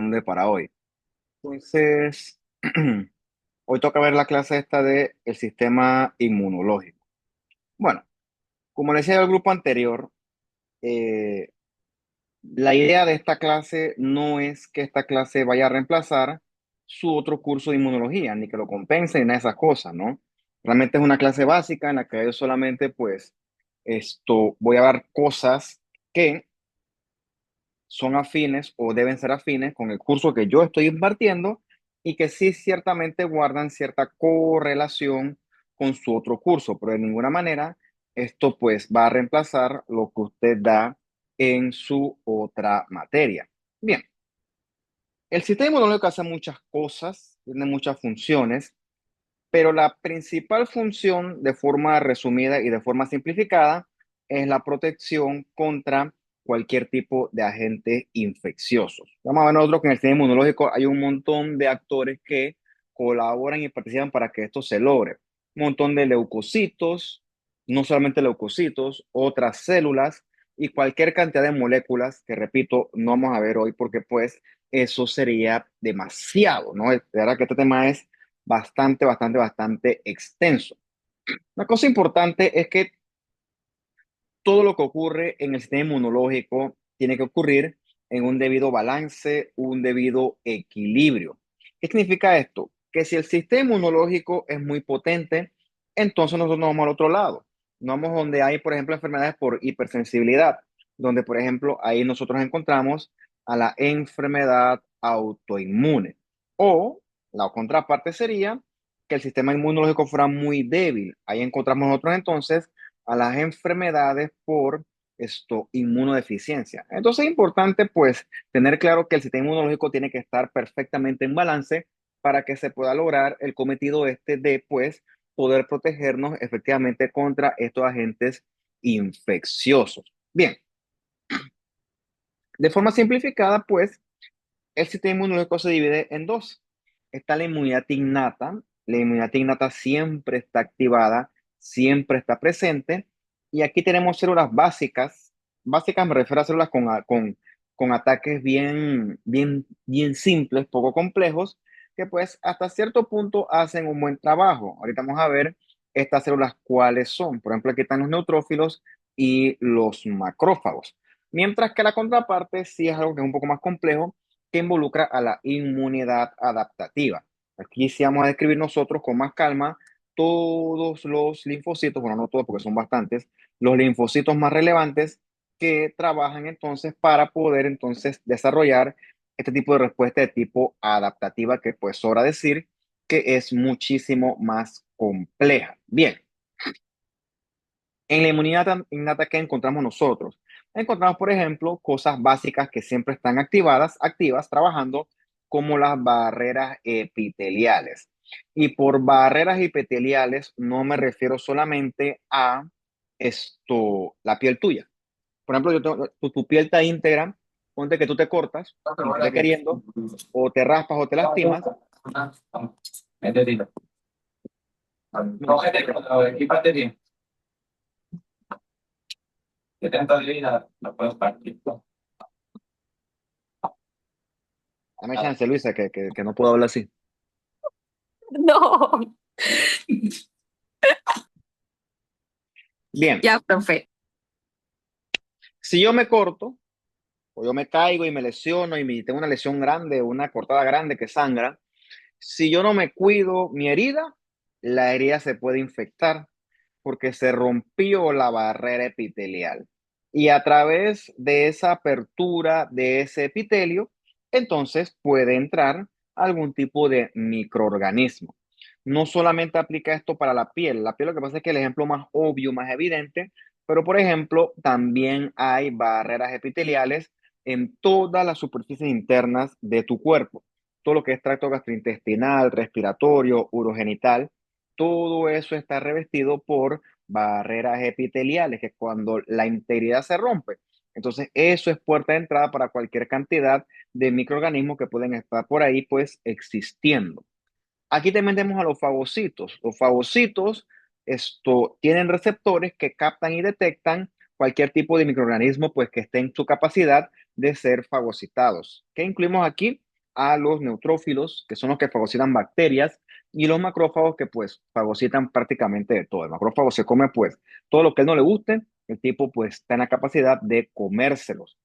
corresponde para hoy. Entonces, hoy toca ver la clase esta de el sistema inmunológico. Bueno, como les decía el grupo anterior, eh, la idea de esta clase no es que esta clase vaya a reemplazar su otro curso de inmunología, ni que lo compense, ni nada de esas cosas, ¿no? Realmente es una clase básica en la que yo solamente, pues, voy a dar cosas que son afines o deben ser afines con el curso que yo estoy impartiendo y que sí ciertamente guardan cierta correlación con su otro curso, pero de ninguna manera esto pues va a reemplazar lo que usted da en su otra materia. Bien, el sistema inmunológico hace muchas cosas, tiene muchas funciones, pero la principal función, de forma resumida y de forma simplificada, es la protección contra cualquier tipo de agentes infecciosos. Vamos a ver nosotros que en el sistema inmunológico hay un montón de actores que colaboran y participan para que esto se logre. Un montón de leucocitos, no solamente leucocitos, otras células y cualquier cantidad de moléculas que, repito, no vamos a ver hoy porque pues eso sería demasiado, ¿no? De verdad que este tema es bastante extenso. Una cosa importante es que todo lo que ocurre en el sistema inmunológico tiene que ocurrir en un debido balance, un debido equilibrio. ¿Qué significa esto? Que si el sistema inmunológico es muy potente, entonces nosotros nos vamos al otro lado. Nos vamos donde hay, por ejemplo, enfermedades por hipersensibilidad, donde, por ejemplo, ahí nosotros encontramos a la enfermedad autoinmune. O la contraparte sería que el sistema inmunológico fuera muy débil. Ahí encontramos nosotros entonces a las enfermedades por inmunodeficiencia. Entonces es importante pues tener claro que el sistema inmunológico tiene que estar perfectamente en balance para que se pueda lograr el cometido este de pues poder protegernos efectivamente contra estos agentes infecciosos. Bien, de forma simplificada pues el sistema inmunológico se divide en dos. Está la inmunidad innata. La inmunidad innata siempre está activada, siempre está presente. Y aquí tenemos células básicas. Básicas me refiero a células con ataques bien simples, poco complejos, que pues hasta cierto punto hacen un buen trabajo. Ahorita vamos a ver estas células cuáles son. Por ejemplo, aquí están los neutrófilos y los macrófagos. Mientras que la contraparte sí es algo que es un poco más complejo que involucra a la inmunidad adaptativa. Aquí sí vamos a describir nosotros con más calma todos los linfocitos, bueno, no todos porque son bastantes, los linfocitos más relevantes que trabajan entonces para poder entonces desarrollar este tipo de respuesta de tipo adaptativa que pues sobra decir que es muchísimo más compleja. Bien, en la inmunidad innata que encontramos nosotros, encontramos, por ejemplo, cosas básicas que siempre están activas, trabajando, como las barreras epiteliales. Y por barreras epiteliales no me refiero solamente a la piel tuya. Por ejemplo, tu piel está íntegra, ponte que tú te cortas, sin querer queriendo, o te raspas o te lastimas. Mira, dame chance, Luisa, que no puedo hablar así. No, Bien, ya, profe. si yo me corto, o yo me caigo y me lesiono y tengo una lesión grande, una cortada grande que sangra, si yo no me cuido mi herida, la herida se puede infectar porque se rompió la barrera epitelial. Y a través de esa apertura de ese epitelio, entonces puede entrar algún tipo de microorganismo. No solamente aplica esto para la piel lo que pasa es que el ejemplo más obvio, más evidente, pero por ejemplo, también hay barreras epiteliales en todas las superficies internas de tu cuerpo. Todo lo que es tracto gastrointestinal, respiratorio, urogenital, todo eso está revestido por barreras epiteliales, que cuando la integridad se rompe, entonces eso es puerta de entrada para cualquier cantidad de microorganismos que pueden estar por ahí, pues existiendo. Aquí también tenemos a los fagocitos. Los fagocitos, tienen receptores que captan y detectan cualquier tipo de microorganismo, pues que esté en su capacidad de ser fagocitados. ¿Qué incluimos aquí? a los neutrófilos, que son los que fagocitan bacterias, y los macrófagos que pues fagocitan prácticamente de todo. El macrófago se come pues todo lo que a él no le guste, el tipo pues está en la capacidad de comérselos.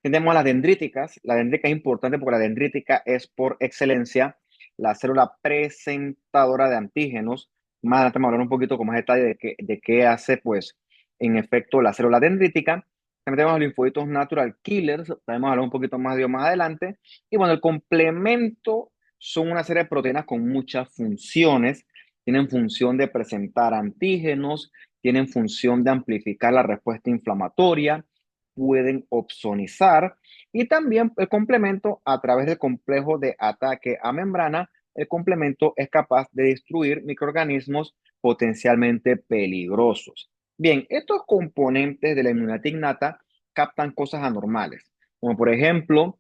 Tenemos las dendríticas. La dendrítica es importante porque la dendrítica es por excelencia la célula presentadora de antígenos. Más adelante vamos a hablar un poquito con más detalle de qué hace, pues, en efecto, la célula dendrítica. También tenemos los linfocitos natural killers. También vamos a hablar un poquito más de ellos más adelante. Y bueno, el complemento son una serie de proteínas con muchas funciones. Tienen función de presentar antígenos, tienen función de amplificar la respuesta inflamatoria, pueden opsonizar y también el complemento a través del complejo de ataque a membrana, el complemento es capaz de destruir microorganismos potencialmente peligrosos. Bien, estos componentes de la inmunidad innata captan cosas anormales, como por ejemplo,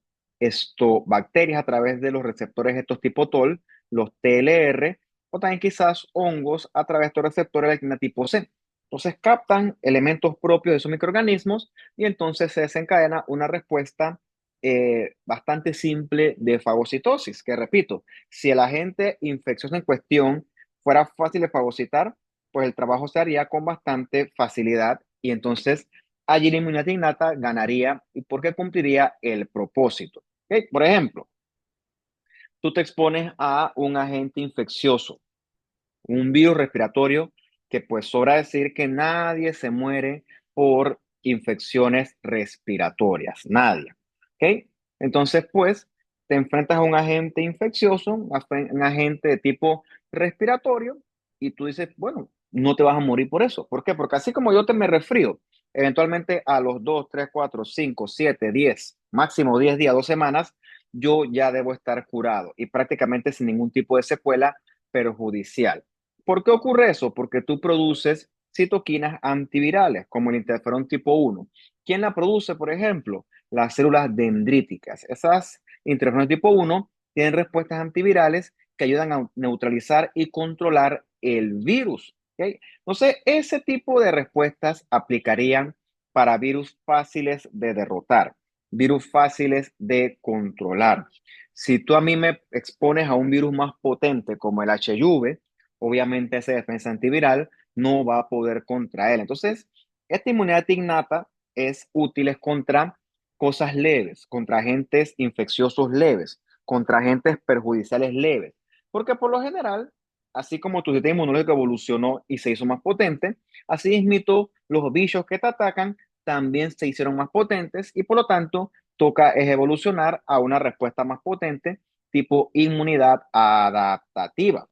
bacterias a través de los receptores estos tipo TOL, los TLR, o también quizás hongos a través de estos receptores de la actina tipo C. Entonces captan elementos propios de esos microorganismos y entonces se desencadena una respuesta bastante simple de fagocitosis, que repito, si el agente infeccioso en cuestión fuera fácil de fagocitar, pues el trabajo se haría con bastante facilidad y entonces allí la inmunidad innata ganaría y porque cumpliría el propósito. ¿Ok? Por ejemplo, tú te expones a un agente infeccioso, un virus respiratorio que pues sobra decir que nadie se muere por infecciones respiratorias, nadie. ¿Ok? Entonces pues te enfrentas a un agente infeccioso, un agente de tipo respiratorio y tú dices, bueno, no te vas a morir por eso. ¿Por qué? Porque así como yo te me resfrío, eventualmente a los 2, 3, 4, 5, 7, 10, máximo 10 días, 2 semanas, yo ya debo estar curado y prácticamente sin ningún tipo de secuela perjudicial. ¿Por qué ocurre eso? Porque tú produces citoquinas antivirales, como el interferón tipo 1. ¿Quién la produce, por ejemplo? Las células dendríticas. Esas interferón tipo 1 tienen respuestas antivirales que ayudan a neutralizar y controlar el virus. ¿Okay? Entonces, ese tipo de respuestas aplicarían para virus fáciles de derrotar, virus fáciles de controlar. Si tú a mí me expones a un virus más potente como el HIV, obviamente esa defensa antiviral no va a poder contra él. Entonces, esta inmunidad innata es útil contra cosas leves, contra agentes infecciosos leves, contra agentes perjudiciales leves, porque por lo general, así como tu sistema inmunológico evolucionó y se hizo más potente, así mismito los bichos que te atacan también se hicieron más potentes y por lo tanto toca es evolucionar a una respuesta más potente tipo inmunidad adaptativa.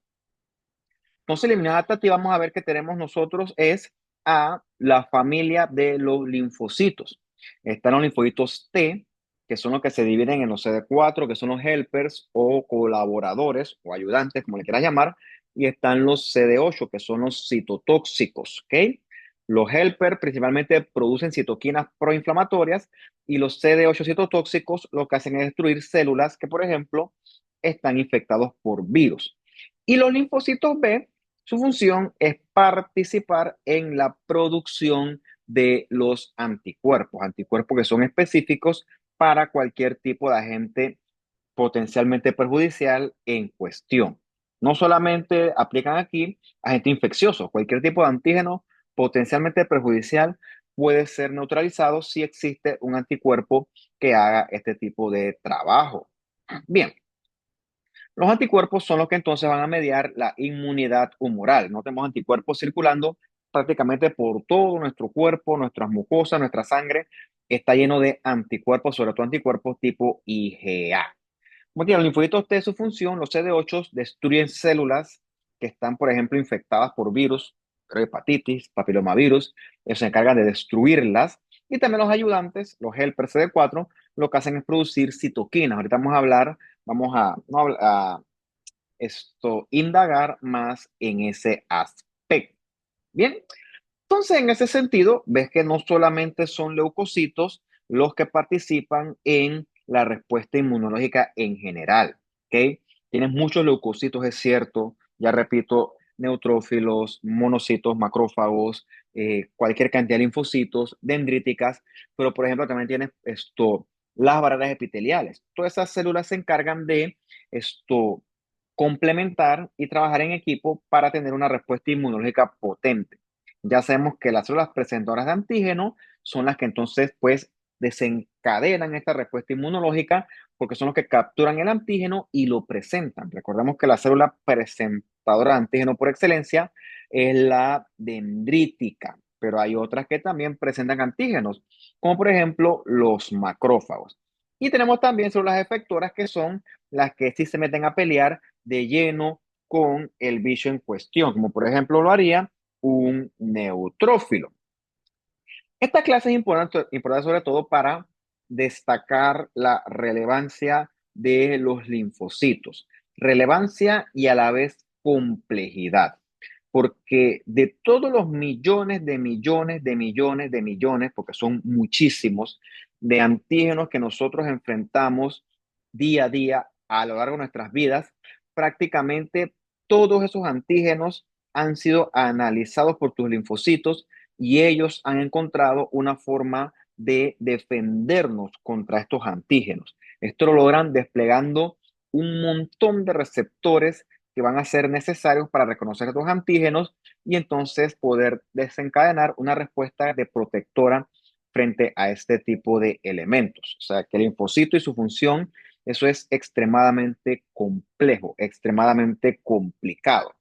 Entonces, la inmunidad adaptativa, vamos a ver que tenemos nosotros es a la familia de los linfocitos. Están los linfocitos T, que son los que se dividen en los CD4, que son los helpers o colaboradores o ayudantes, como le quieras llamar, y están los CD8, que son los citotóxicos, ¿ok? Los helpers principalmente producen citoquinas proinflamatorias y los CD8 citotóxicos lo que hacen es destruir células que, por ejemplo, están infectados por virus. Y los linfocitos B, su función es participar en la producción de los anticuerpos, anticuerpos que son específicos para cualquier tipo de agente potencialmente perjudicial en cuestión. No solamente aplican aquí agentes infecciosos, cualquier tipo de antígeno potencialmente perjudicial puede ser neutralizado si existe un anticuerpo que haga este tipo de trabajo. Bien, los anticuerpos son los que entonces van a mediar la inmunidad humoral. No tenemos anticuerpos circulando prácticamente por todo nuestro cuerpo, nuestras mucosas, nuestra sangre está lleno de anticuerpos, sobre todo anticuerpos tipo IgA. Como te digo, los linfocitos T, su función, los CD8 destruyen células que están, por ejemplo, infectadas por virus, hepatitis, papilomavirus, ellos se encargan de destruirlas. Y también los ayudantes, los helpers CD4, lo que hacen es producir citoquinas. Ahorita vamos a hablar, vamos a indagar más en ese aspecto. Bien, entonces en ese sentido, ves que no solamente son leucocitos los que participan en la respuesta inmunológica en general, ¿ok? Tienes muchos leucocitos, es cierto, ya repito, neutrófilos, monocitos, macrófagos, cualquier cantidad de linfocitos, dendríticas, pero por ejemplo también tienes las barreras epiteliales. Todas esas células se encargan de esto complementar y trabajar en equipo para tener una respuesta inmunológica potente. Ya sabemos que las células presentadoras de antígeno son las que entonces pues desencadenan esta respuesta inmunológica porque son los que capturan el antígeno y lo presentan. Recordemos que la célula presentadora de antígeno por excelencia es la dendrítica, pero hay otras que también presentan antígenos, como por ejemplo los macrófagos. Y tenemos también células efectoras que son las que sí se meten a pelear de lleno con el bicho en cuestión, como por ejemplo lo haría un neutrófilo. Esta clase es importante sobre todo para destacar la relevancia de los linfocitos, relevancia y a la vez complejidad, porque de todos los millones de millones de millones de millones, porque son muchísimos, de antígenos que nosotros enfrentamos día a día a lo largo de nuestras vidas, prácticamente todos esos antígenos han sido analizados por tus linfocitos y ellos han encontrado una forma de defendernos contra estos antígenos. Esto lo logran desplegando un montón de receptores que van a ser necesarios para reconocer estos antígenos y entonces poder desencadenar una respuesta de protectora frente a este tipo de elementos. O sea, que el linfocito y su función, eso es extremadamente complejo, extremadamente complicado.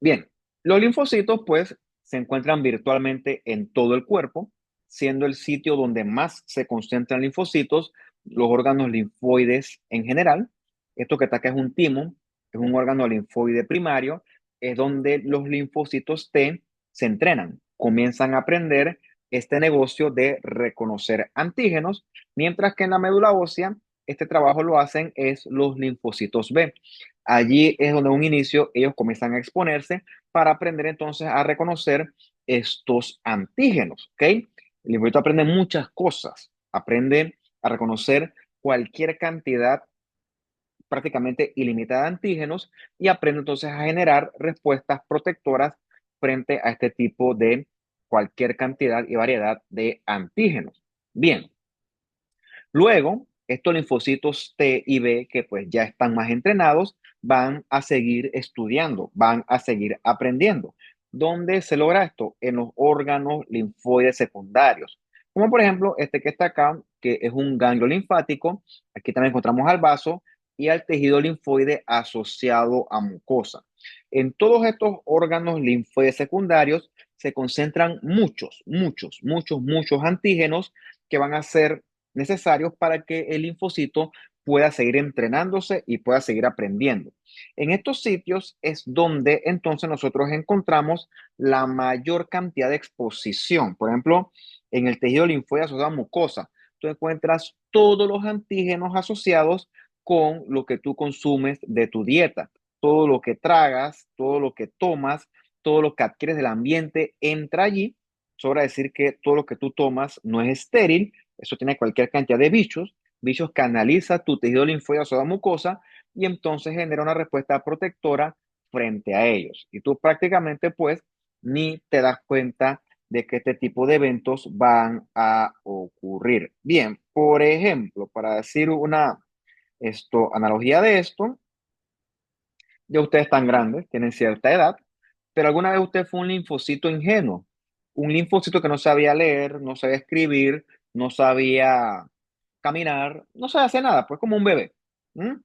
Bien, los linfocitos pues se encuentran virtualmente en todo el cuerpo, siendo el sitio donde más se concentran linfocitos los órganos linfoides en general. Esto que está acá es un timo, es un órgano linfoide primario, es donde los linfocitos T se entrenan, comienzan a aprender este negocio de reconocer antígenos, mientras que en la médula ósea este trabajo lo hacen es los linfocitos B. Allí es donde un inicio ellos comienzan a exponerse para aprender entonces a reconocer estos antígenos, ¿ok? El linfocito aprende muchas cosas, aprende a reconocer cualquier cantidad prácticamente ilimitada de antígenos y aprende entonces a generar respuestas protectoras frente a este tipo de cualquier cantidad y variedad de antígenos. Bien, luego, estos linfocitos T y B, que pues ya están más entrenados, van a seguir estudiando, van a seguir aprendiendo. ¿Dónde se logra esto? En los órganos linfoides secundarios, como por ejemplo este que está acá, que es un ganglio linfático. Aquí también encontramos al vaso y al tejido linfoide asociado a mucosa. En todos estos órganos linfoides secundarios se concentran muchos antígenos que van a ser necesarios para que el linfocito pueda seguir entrenándose y pueda seguir aprendiendo. En estos sitios es donde entonces nosotros encontramos la mayor cantidad de exposición. Por ejemplo, en el tejido linfoide asociado a mucosa, tú encuentras todos los antígenos asociados con lo que tú consumes de tu dieta. Todo lo que tragas, todo lo que tomas, todo lo que adquieres del ambiente entra allí. Sobra decir que todo lo que tú tomas no es estéril, eso tiene cualquier cantidad de bichos, bichos que analiza tu tejido linfoide o mucosa y entonces genera una respuesta protectora frente a ellos. Y tú prácticamente pues ni te das cuenta de que este tipo de eventos van a ocurrir. Bien, por ejemplo, para decir una analogía de esto, ya ustedes están grandes, tienen cierta edad, pero alguna vez usted fue un linfocito ingenuo, un linfocito que no sabía leer, no sabía escribir, no sabía caminar, no sabía hacer nada, pues como un bebé. ¿M?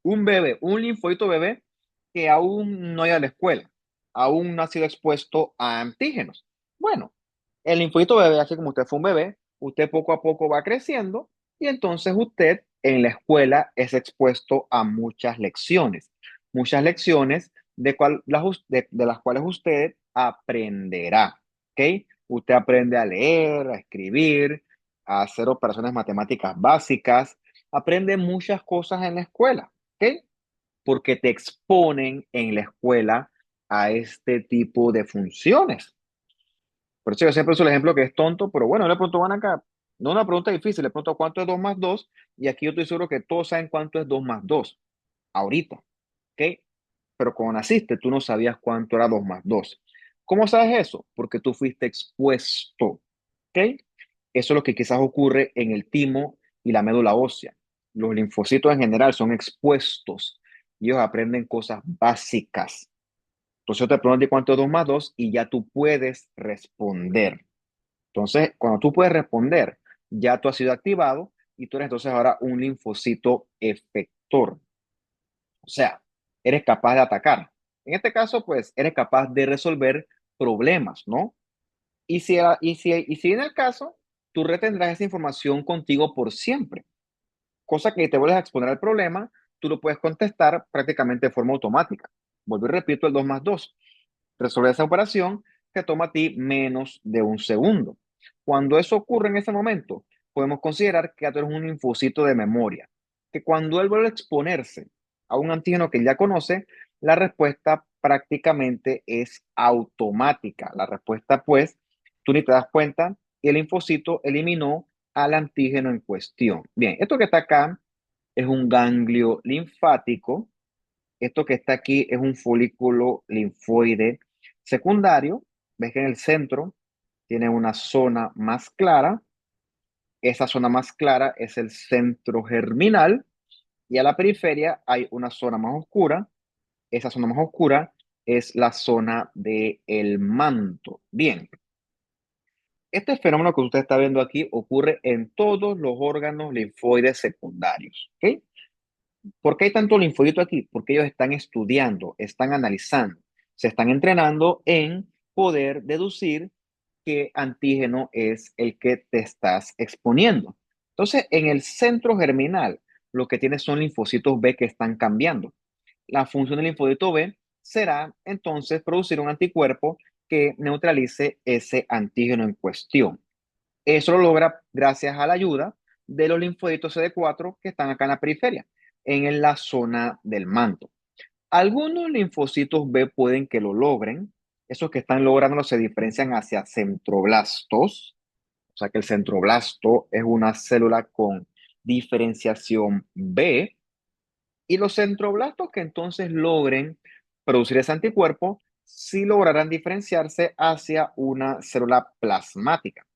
Un bebé, un linfocito bebé que aún no ha ido a la escuela, aún no ha sido expuesto a antígenos. Bueno, el linfocito bebé, así como usted fue un bebé, usted poco a poco va creciendo y entonces usted en la escuela es expuesto a muchas lecciones de las cuales usted aprenderá, ¿ok? Usted aprende a leer, a escribir, a hacer operaciones matemáticas básicas, aprende muchas cosas en la escuela, ¿ok? Porque te exponen en la escuela a este tipo de funciones. Por eso yo siempre uso el ejemplo que es tonto, pero bueno, le pregunto, van acá, no una pregunta difícil, le pregunto cuánto es 2 más 2 y aquí yo estoy seguro que todos saben cuánto es 2 más 2 ahorita, ¿ok? Pero cuando naciste tú no sabías cuánto era 2 más 2. ¿Cómo sabes eso? Porque tú fuiste expuesto, ¿ok? Eso es lo que quizás ocurre en el timo y la médula ósea. Los linfocitos en general son expuestos y ellos aprenden cosas básicas. Entonces yo te pregunto cuánto es 2 más 2 y ya tú puedes responder. Entonces, cuando tú puedes responder, ya tú has sido activado y tú eres entonces ahora un linfocito efector. O sea, eres capaz de atacar. En este caso, pues, eres capaz de resolver problemas, ¿no? Y si en el caso, tú retendrás esa información contigo por siempre, cosa que te vuelves a exponer al problema, tú lo puedes contestar prácticamente de forma automática. Vuelvo y repito el 2 más 2. Resolver esa operación que toma a ti menos de un segundo. Cuando eso ocurre en ese momento, podemos considerar que tú eres un linfocito de memoria, que cuando él vuelve a exponerse a un antígeno que ya conoce, la respuesta prácticamente es automática. La respuesta, pues, tú ni te das cuenta y el linfocito eliminó al antígeno en cuestión. Bien, esto que está acá es un ganglio linfático. Esto que está aquí es un folículo linfoide secundario. Ves que en el centro tiene una zona más clara. Esa zona más clara es el centro germinal y a la periferia hay una zona más oscura. Esa zona más oscura es la zona del manto. Bien, este fenómeno que usted está viendo aquí ocurre en todos los órganos linfoides secundarios. ¿Ok? ¿Por qué hay tanto linfodito aquí? Porque ellos están estudiando, están analizando, se están entrenando en poder deducir qué antígeno es el que te estás exponiendo. Entonces, en el centro germinal, lo que tienes son linfocitos B que están cambiando. La función del linfodito B será entonces producir un anticuerpo que neutralice ese antígeno en cuestión. Eso lo logra gracias a la ayuda de los linfocitos CD4 que están acá en la periferia, en la zona del manto. Algunos linfocitos B pueden que lo logren. Esos que están lográndolo se diferencian hacia centroblastos. O sea que el centroblasto es una célula con diferenciación B. Y los centroblastos que entonces logren producir ese anticuerpo, sí lograrán diferenciarse hacia una célula plasmática.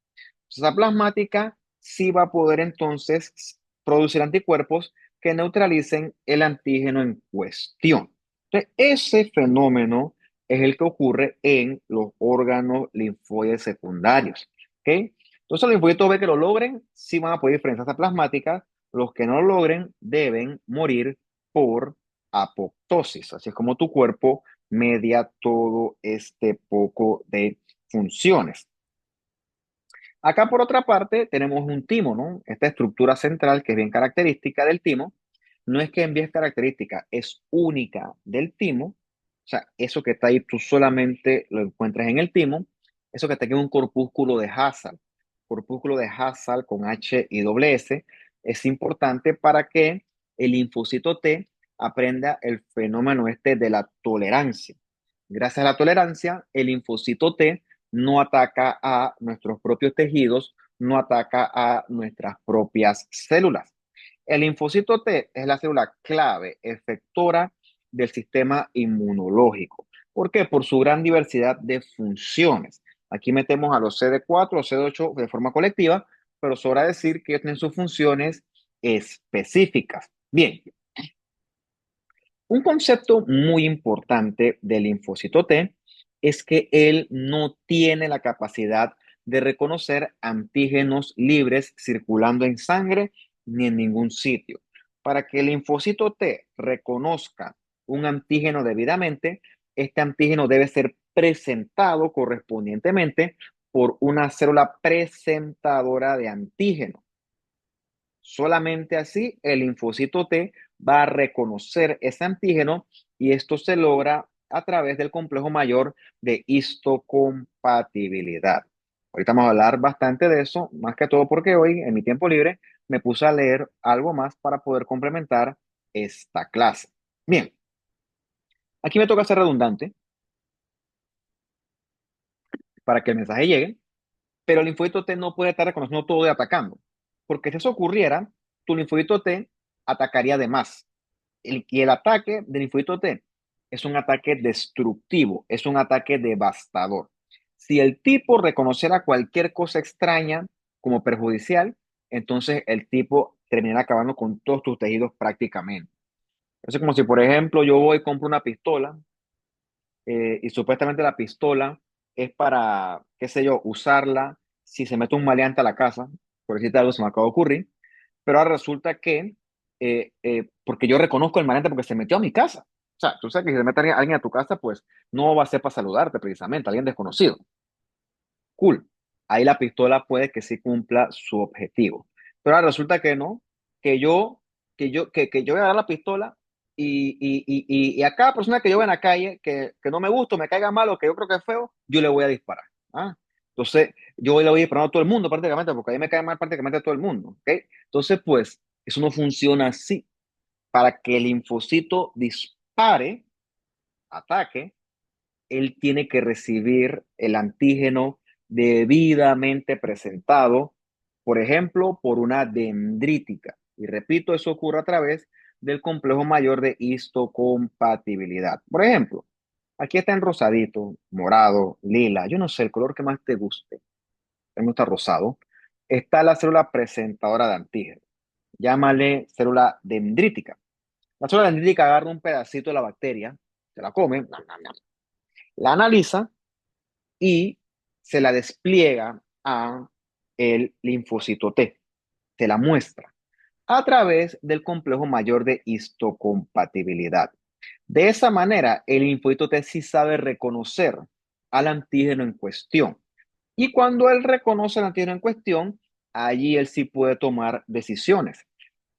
Esa plasmática sí va a poder entonces producir anticuerpos que neutralicen el antígeno en cuestión. Entonces, ese fenómeno es el que ocurre en los órganos linfoides secundarios. ¿Ok? Entonces, los linfocitos B que lo logren, sí van a poder diferenciarse plasmáticas. Los que no lo logren deben morir por apoptosis. Así es como tu cuerpo media todo este poco de funciones. Acá, por otra parte, tenemos un timo, ¿no? Esta estructura central que es bien característica del timo, no es que en es característica, es única del timo. O sea, eso que está ahí tú solamente lo encuentras en el timo. Eso que está aquí en un corpúsculo de Hassall. Corpúsculo de Hassall con H y doble S es importante para que el linfocito T aprenda el fenómeno este de la tolerancia. Gracias a la tolerancia, el linfocito T no ataca a nuestros propios tejidos, no ataca a nuestras propias células. El linfocito T es la célula clave, efectora del sistema inmunológico. ¿Por qué? Por su gran diversidad de funciones. Aquí metemos a los CD4 o CD8 de forma colectiva, pero sobra decir que ellos tienen sus funciones específicas. Bien, un concepto muy importante del linfocito T es que él no tiene la capacidad de reconocer antígenos libres circulando en sangre ni en ningún sitio. Para que el linfocito T reconozca un antígeno debidamente, este antígeno debe ser presentado correspondientemente por una célula presentadora de antígeno. Solamente así el linfocito T va a reconocer ese antígeno y esto se logra a través del complejo mayor de histocompatibilidad. Ahorita vamos a hablar bastante de eso, más que todo porque hoy en mi tiempo libre me puse a leer algo más para poder complementar esta clase. Bien, aquí me toca ser redundante para que el mensaje llegue, pero el linfocito T no puede estar reconociendo todo y atacando, porque si eso ocurriera, tu linfocito T atacaría de más. Y el ataque del linfocito T es un ataque destructivo, es un ataque devastador. Si el tipo reconociera cualquier cosa extraña, como perjudicial, entonces el tipo termina acabando con todos tus tejidos prácticamente. Es como si, por ejemplo, yo voy y compro una pistola y supuestamente la pistola es para, qué sé yo, usarla si se mete un maleante a la casa, por decirte algo, se me acaba de ocurrir, pero ahora resulta que, porque yo reconozco el maleante porque se metió a mi casa. O sea, tú sabes que si se mete alguien a tu casa, pues no va a ser para saludarte precisamente, alguien desconocido. Cool. Ahí la pistola puede que sí cumpla su objetivo. Pero ahora resulta que no, que yo voy a agarrar la pistola y a cada persona que yo vea en la calle que no me gusta, me caiga mal o que yo creo que es feo, yo le voy a disparar. ¿Ah? Entonces, yo le voy disparando a todo el mundo prácticamente, porque ahí me cae mal prácticamente a todo el mundo. ¿Ok? Entonces, pues, eso no funciona así. Para que el linfocito dispare, ataque, él tiene que recibir el antígeno debidamente presentado, por ejemplo, por una dendrítica. Y repito, eso ocurre a través del complejo mayor de histocompatibilidad. Por ejemplo, aquí está en rosadito, morado, lila, yo no sé, el color que más te guste. A mí me gusta rosado. Está la célula presentadora de antígeno. Llámale célula dendrítica. La célula dendrítica agarra un pedacito de la bacteria, se la come, la analiza y se la despliega a el linfocito T, se la muestra a través del complejo mayor de histocompatibilidad. De esa manera, el linfocito T sí sabe reconocer al antígeno en cuestión. Y cuando él reconoce el antígeno en cuestión, allí él sí puede tomar decisiones.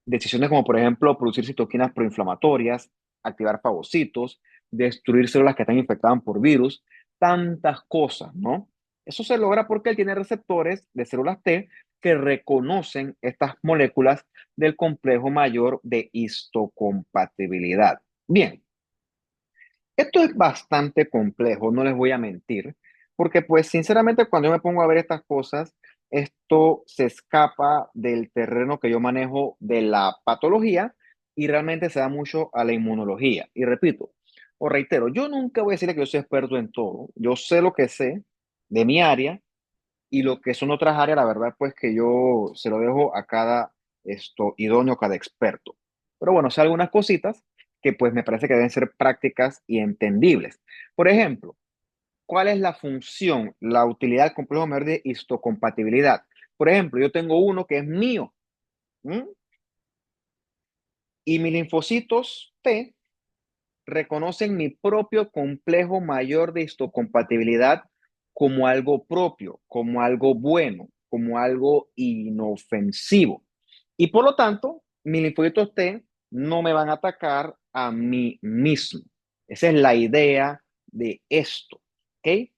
Decisiones como, por ejemplo, producir citoquinas proinflamatorias, activar fagocitos, destruir células que están infectadas por virus, tantas cosas, ¿no? Eso se logra porque él tiene receptores de células T que reconocen estas moléculas del complejo mayor de histocompatibilidad. Bien, esto es bastante complejo, no les voy a mentir, porque pues sinceramente cuando yo me pongo a ver estas cosas, esto se escapa del terreno que yo manejo de la patología y realmente se da mucho a la inmunología. Y repito, o reitero, yo nunca voy a decir que yo soy experto en todo, yo sé lo que sé de mi área y lo que son otras áreas, la verdad pues que yo se lo dejo a cada idóneo, cada experto. Pero bueno, sé algunas cositas que pues me parece que deben ser prácticas y entendibles. Por ejemplo, ¿cuál es la función, la utilidad del complejo mayor de histocompatibilidad? Por ejemplo, yo tengo uno que es mío, ¿m? Y mis linfocitos T reconocen mi propio complejo mayor de histocompatibilidad como algo propio, como algo bueno, como algo inofensivo. Y por lo tanto, mis linfocitos T no me van a atacar a mí mismo. Esa es la idea de esto, ¿ok?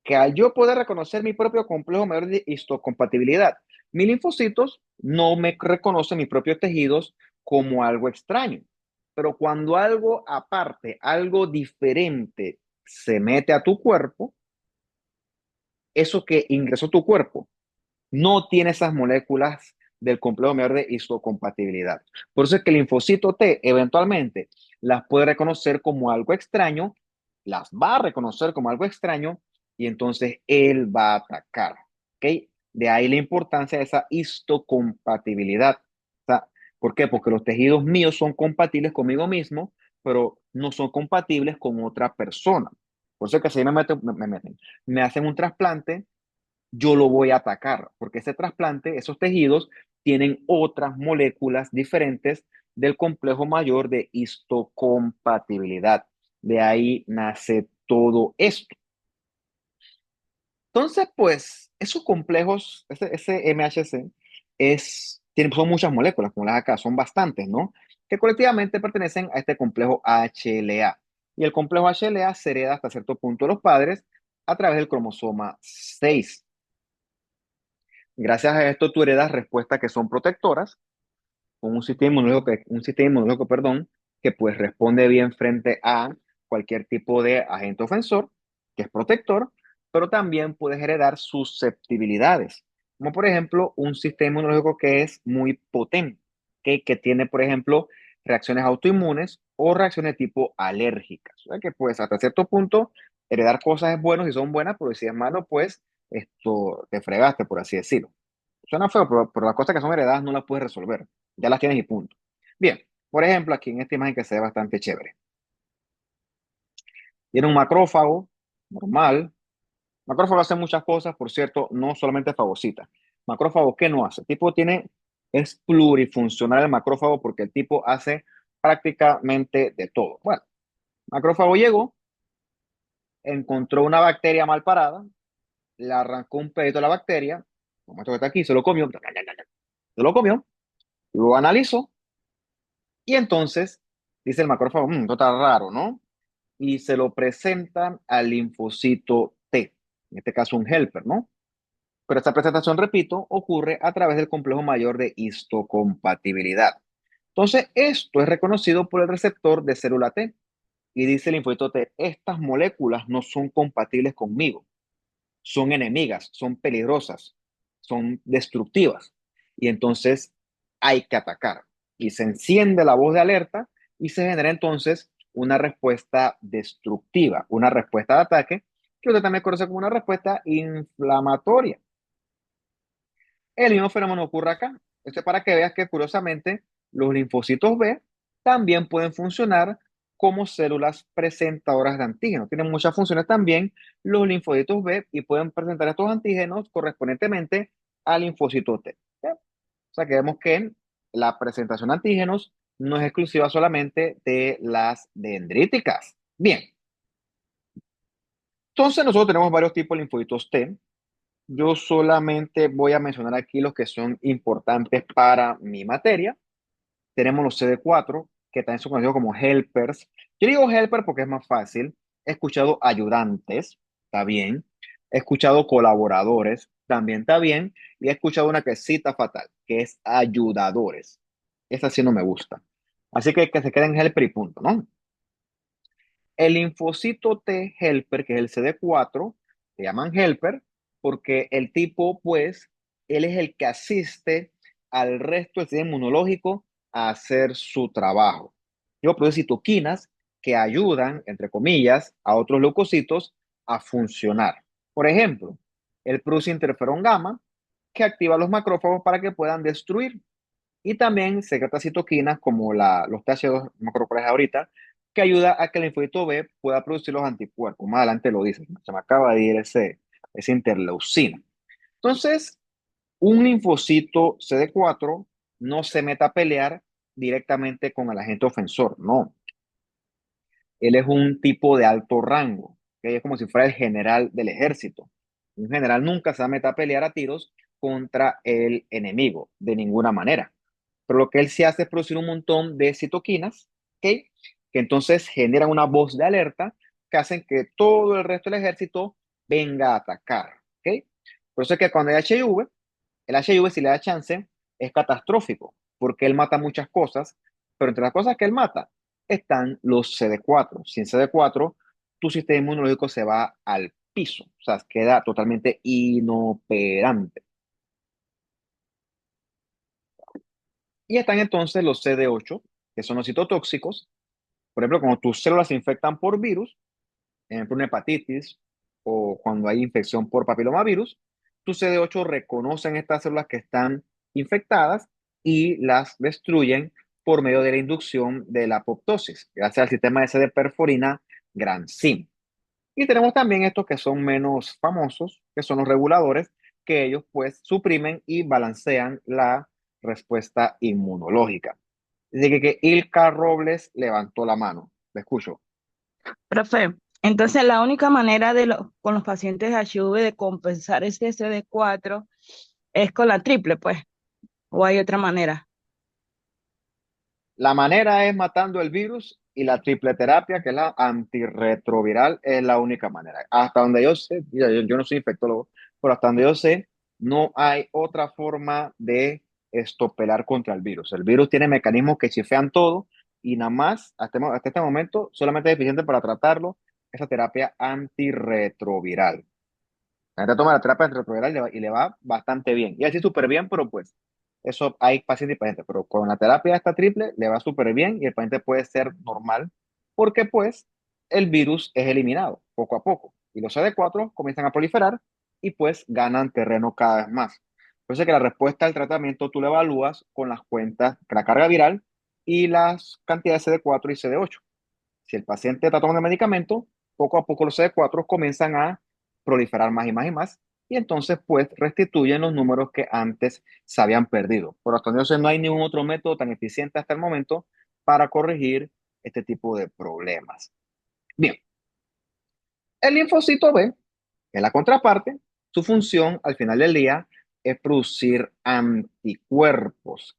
Que al yo poder reconocer mi propio complejo mayor de histocompatibilidad, mis linfocitos no me reconocen mis propios tejidos como algo extraño. Pero cuando algo aparte, algo diferente se mete a tu cuerpo, eso que ingresó a tu cuerpo no tiene esas moléculas del complejo mayor de histocompatibilidad. Por eso es que el linfocito T eventualmente las puede reconocer como algo extraño, las va a reconocer como algo extraño y entonces él va a atacar. ¿Ok? De ahí la importancia de esa histocompatibilidad. O sea, ¿por qué? Porque los tejidos míos son compatibles conmigo mismo, pero no son compatibles con otra persona. Por eso es que si me hacen un trasplante, yo lo voy a atacar, porque ese trasplante, esos tejidos, tienen otras moléculas diferentes del complejo mayor de histocompatibilidad. De ahí nace todo esto. Entonces, pues, esos complejos, ese MHC, son muchas moléculas, como las acá, son bastantes, ¿no? Que colectivamente pertenecen a este complejo HLA. Y el complejo HLA se hereda hasta cierto punto de los padres a través del cromosoma 6. Gracias a esto tú heredas respuestas que son protectoras, con un sistema inmunológico, perdón, que pues responde bien frente a cualquier tipo de agente ofensor, que es protector, pero también puedes heredar susceptibilidades, como por ejemplo un sistema inmunológico que es muy potente, que tiene, por ejemplo, reacciones autoinmunes o reacciones de tipo alérgicas. O sea que pues hasta cierto punto heredar cosas es bueno si son buenas, pero si es malo, pues esto te fregaste, por así decirlo. Suena feo, pero las cosas que son heredadas no las puedes resolver. Ya las tienes y punto. Bien, por ejemplo, aquí en esta imagen que se ve bastante chévere. Tiene un macrófago normal. Macrófago hace muchas cosas, por cierto, no solamente fagocita. Macrófago, ¿qué no hace? El tipo es plurifuncional el macrófago porque el tipo hace prácticamente de todo. Bueno, macrófago llegó, encontró una bacteria mal parada, le arrancó un pedito de la bacteria, como esto que está aquí, se lo comió, lo analizó y entonces dice el macrófago, esto está raro, ¿no? Y se lo presentan al linfocito T, en este caso un helper, ¿no? Pero esta presentación, repito, ocurre a través del complejo mayor de histocompatibilidad. Entonces, esto es reconocido por el receptor de célula T y dice el linfocito T, estas moléculas no son compatibles conmigo, son enemigas, son peligrosas, son destructivas. Y entonces hay que atacar. Y se enciende la voz de alerta y se genera entonces una respuesta destructiva, una respuesta de ataque, que usted también conoce como una respuesta inflamatoria. El mismo fenómeno ocurre acá. Esto es para que veas que curiosamente los linfocitos B también pueden funcionar como células presentadoras de antígenos. Tienen muchas funciones también los linfocitos B y pueden presentar estos antígenos correspondientemente al linfocito T. ¿Sí? O sea que vemos que la presentación de antígenos no es exclusiva solamente de las dendríticas. Bien, entonces nosotros tenemos varios tipos de linfocitos T. Yo solamente voy a mencionar aquí los que son importantes para mi materia. Tenemos los CD4, que también son conocidos como helpers. Yo digo helper porque es más fácil. He escuchado ayudantes, está bien. He escuchado colaboradores, también está bien. Y he escuchado una que es cita fatal, que es ayudadores. Esa sí no me gusta. Así que se queden helper y punto, ¿no? El linfocito T helper, que es el CD4, se llaman helper porque el tipo, pues, él es el que asiste al resto del sistema inmunológico a hacer su trabajo. Yo produce citoquinas que ayudan, entre comillas, a otros leucocitos a funcionar. Por ejemplo, él produce interferón gamma que activa los macrófagos para que puedan destruir y también secreta citoquinas como los TH2, no me acuerdo cuál es ahorita, que ayuda a que el linfocito B pueda producir los anticuerpos. Más adelante lo dice, se me acaba de ir ese interleucina. Entonces, un linfocito CD4 no se mete a pelear directamente con el agente ofensor, no. Él es un tipo de alto rango, que es como si fuera el general del ejército. Un general nunca se va a meter a pelear a tiros contra el enemigo, de ninguna manera. Pero lo que él sí hace es producir un montón de citoquinas, ¿ok? Que entonces generan una voz de alerta que hacen que todo el resto del ejército venga a atacar, ¿ok? Por eso es que cuando hay HIV, el HIV si le da chance es catastrófico, porque él mata muchas cosas, pero entre las cosas que él mata están los CD4. Sin CD4, tu sistema inmunológico se va al piso, o sea, queda totalmente inoperante. Y están entonces los CD8, que son los citotóxicos. Por ejemplo, cuando tus células se infectan por virus, por ejemplo, una hepatitis o cuando hay infección por papilomavirus, tus CD8 reconocen estas células que están infectadas y las destruyen por medio de la inducción de la apoptosis, gracias al sistema ese de perforina Gran-Sim. Y tenemos también estos que son menos famosos, que son los reguladores, que ellos pues suprimen y balancean la respuesta inmunológica. Dice que Ilka Robles levantó la mano. Le escucho. Profe, entonces la única manera con los pacientes HIV de compensar ese CD4 es con la triple, pues, o hay otra manera. La manera es matando el virus y la triple terapia, que es la antirretroviral, es la única manera. Hasta donde yo sé, mira, yo no soy infectólogo, pero hasta donde yo sé, no hay otra forma de estopelar contra el virus. El virus tiene mecanismos que chifean todo y nada más, hasta este momento, solamente es eficiente para tratarlo esa terapia antirretroviral. La gente toma la terapia antirretroviral y le va bastante bien. Y así súper bien, pero pues eso hay pacientes y pacientes. Pero con la terapia esta triple le va súper bien y el paciente puede ser normal porque pues el virus es eliminado poco a poco. Y los CD4 comienzan a proliferar y pues ganan terreno cada vez más. Por eso es que la respuesta al tratamiento tú la evalúas con las cuentas, la carga viral y las cantidades CD4 y CD8. Si el paciente está tomando el medicamento, poco a poco los CD4 comienzan a proliferar más y más y más, y entonces pues restituyen los números que antes se habían perdido. Por lo tanto, entonces no hay ningún otro método tan eficiente hasta el momento para corregir este tipo de problemas. Bien, el linfocito B, que es la contraparte, su función al final del día es producir anticuerpos.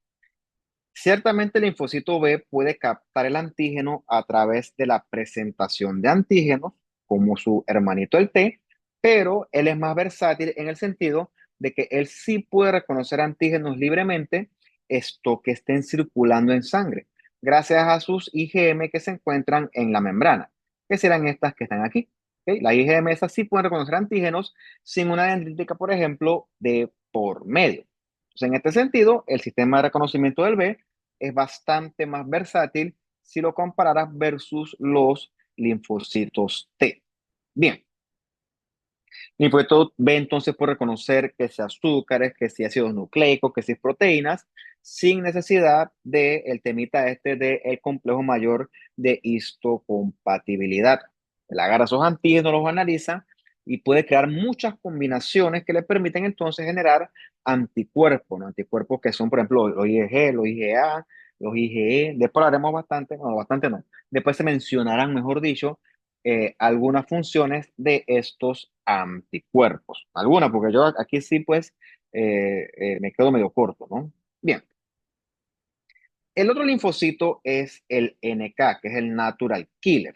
Ciertamente el linfocito B puede captar el antígeno a través de la presentación de antígenos, como su hermanito el T, pero él es más versátil en el sentido de que él sí puede reconocer antígenos libremente, esto que estén circulando en sangre, gracias a sus IgM que se encuentran en la membrana, que serán estas que están aquí. ¿Ok? Las IgM esas sí pueden reconocer antígenos sin una dendrítica, por ejemplo, de por medio. Entonces, en este sentido, el sistema de reconocimiento del B es bastante más versátil si lo compararas versus los linfocitos T. Bien, linfocito B entonces puede reconocer que sea azúcares, que sea ácidos nucleicos, que sea proteínas, sin necesidad del temita este del complejo mayor de histocompatibilidad. Él agarra esos antígenos, los analiza y puede crear muchas combinaciones que le permiten entonces generar anticuerpos, ¿no? Anticuerpos que son, por ejemplo, los IgG, los IgA, los IgE. Después hablaremos bastante, no, bastante no. Después se mencionarán, mejor dicho, algunas funciones de estos anticuerpos. Algunas, porque yo aquí sí, pues, me quedo medio corto, ¿no? Bien. El otro linfocito es el NK, que es el Natural Killer.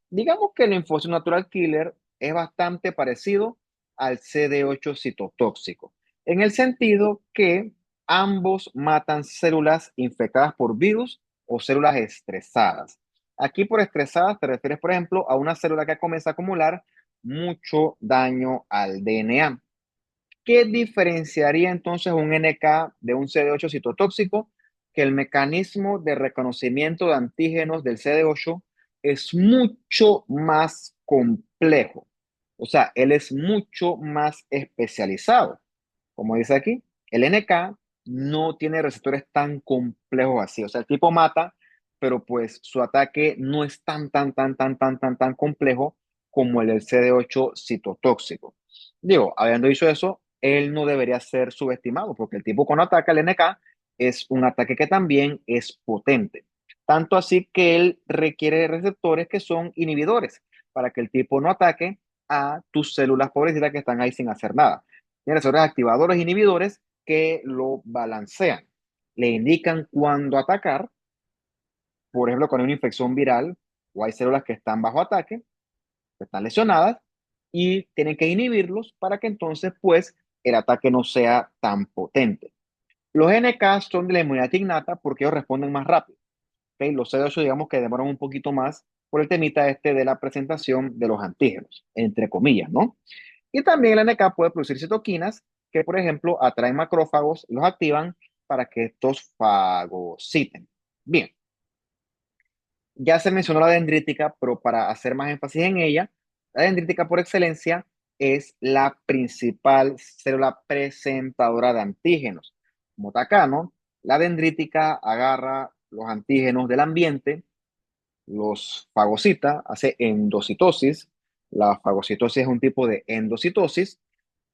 Digamos que el linfocito Natural Killer es bastante parecido al CD8 citotóxico, en el sentido que ambos matan células infectadas por virus o células estresadas. Aquí por estresadas te refieres, por ejemplo, a una célula que comienza a acumular mucho daño al DNA. ¿Qué diferenciaría entonces un NK de un CD8 citotóxico? Que el mecanismo de reconocimiento de antígenos del CD8 es mucho más complejo. O sea, él es mucho más especializado. Como dice aquí, el NK no tiene receptores tan complejos así. O sea, el tipo mata, pero pues su ataque no es tan complejo como el del CD8 citotóxico. Digo, habiendo dicho eso, él no debería ser subestimado, porque el tipo cuando ataca el NK es un ataque que también es potente. Tanto así que él requiere receptores que son inhibidores para que el tipo no ataque a tus células pobrecitas que están ahí sin hacer nada. Tiene receptores activadores e inhibidores que lo balancean. Le indican cuándo atacar, por ejemplo, cuando hay una infección viral o hay células que están bajo ataque, que están lesionadas, y tienen que inhibirlos para que entonces, pues, el ataque no sea tan potente. Los NK son de la inmunidad innata porque ellos responden más rápido. ¿Okay? Los CD8, digamos que demoran un poquito más por el temita este de la presentación de los antígenos, entre comillas, ¿no? Y también el NK puede producir citoquinas que, por ejemplo, atraen macrófagos y los activan para que estos fagociten. Bien, ya se mencionó la dendrítica, pero para hacer más énfasis en ella, la dendrítica por excelencia es la principal célula presentadora de antígenos. Como está acá, ¿no? La dendrítica agarra los antígenos del ambiente, los fagocita, hace endocitosis. La fagocitosis es un tipo de endocitosis,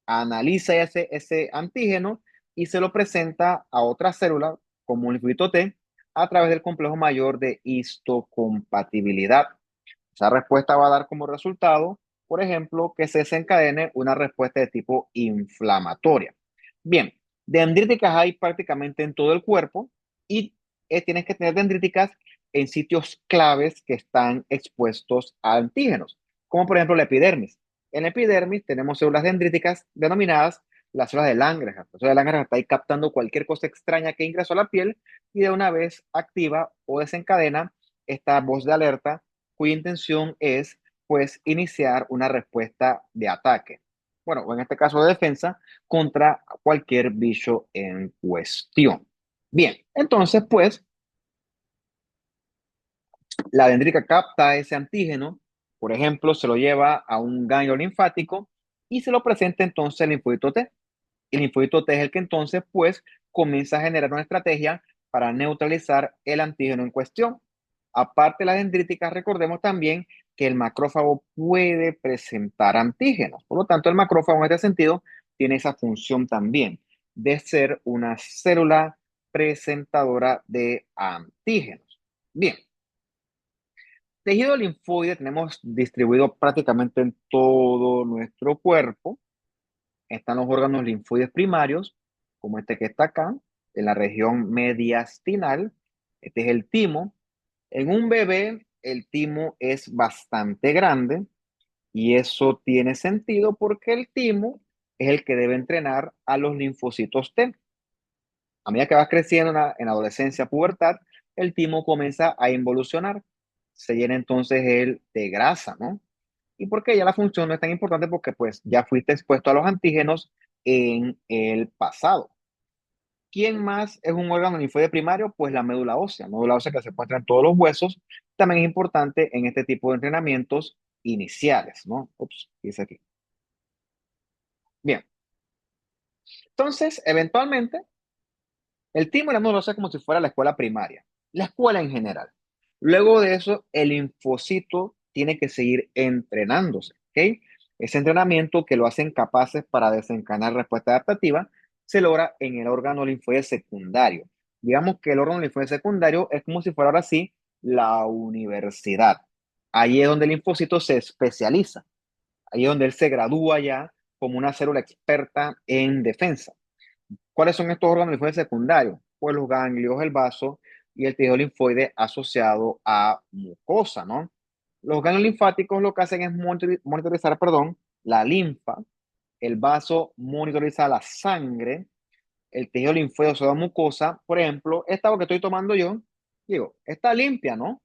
analiza ese antígeno y se lo presenta a otra célula, como un linfocito T, a través del complejo mayor de histocompatibilidad. Esa respuesta va a dar como resultado, por ejemplo, que se desencadene una respuesta de tipo inflamatoria. Bien, dendríticas hay prácticamente en todo el cuerpo y tienes que tener dendríticas en sitios claves que están expuestos a antígenos, como por ejemplo la epidermis. En la epidermis tenemos células dendríticas denominadas las células de Langerhans. La célula de Langerhans está ahí captando cualquier cosa extraña que ingresó a la piel y de una vez activa o desencadena esta voz de alerta cuya intención es, pues, iniciar una respuesta de ataque. Bueno, o en este caso de defensa contra cualquier bicho en cuestión. Bien, entonces, pues, la dendrítica capta ese antígeno, por ejemplo, se lo lleva a un ganglio linfático y se lo presenta entonces al linfocito T. Y el linfocito T es el que entonces, pues, comienza a generar una estrategia para neutralizar el antígeno en cuestión. Aparte de las dendríticas, recordemos también que el macrófago puede presentar antígenos. Por lo tanto, el macrófago en este sentido tiene esa función también de ser una célula presentadora de antígenos. Bien, tejido linfoide tenemos distribuido prácticamente en todo nuestro cuerpo. Están los órganos linfoides primarios, como este que está acá, en la región mediastinal. Este es el timo. En un bebé, el timo es bastante grande y eso tiene sentido porque el timo es el que debe entrenar a los linfocitos T. A medida que vas creciendo en la adolescencia, pubertad, el timo comienza a involucionar. Se llena entonces él de grasa, ¿no? Y porque ya la función no es tan importante porque pues ya fuiste expuesto a los antígenos en el pasado. ¿Quién más es un órgano linfoide primario? Pues la médula ósea que se encuentra en todos los huesos, también es importante en este tipo de entrenamientos iniciales, ¿no? Ups, dice aquí. Bien, entonces, eventualmente, el timo y la médula ósea es como si fuera la escuela primaria, la escuela en general. Luego de eso, el linfocito tiene que seguir entrenándose, ¿ok? Ese entrenamiento que lo hacen capaces para desencadenar respuesta adaptativa se logra en el órgano linfoide secundario. Digamos que el órgano linfoide secundario es como si fuera ahora sí la universidad. Ahí es donde el linfocito se especializa. Ahí es donde él se gradúa ya como una célula experta en defensa. ¿Cuáles son estos órganos linfoides secundarios? Pues los ganglios, el vaso y el tejido linfoide asociado a mucosa, ¿no? Los ganglios linfáticos lo que hacen es monitorizar, perdón, la linfa, el vaso monitoriza la sangre, el tejido linfoide asociado a mucosa, por ejemplo, esta agua que estoy tomando yo, digo, está limpia, ¿no?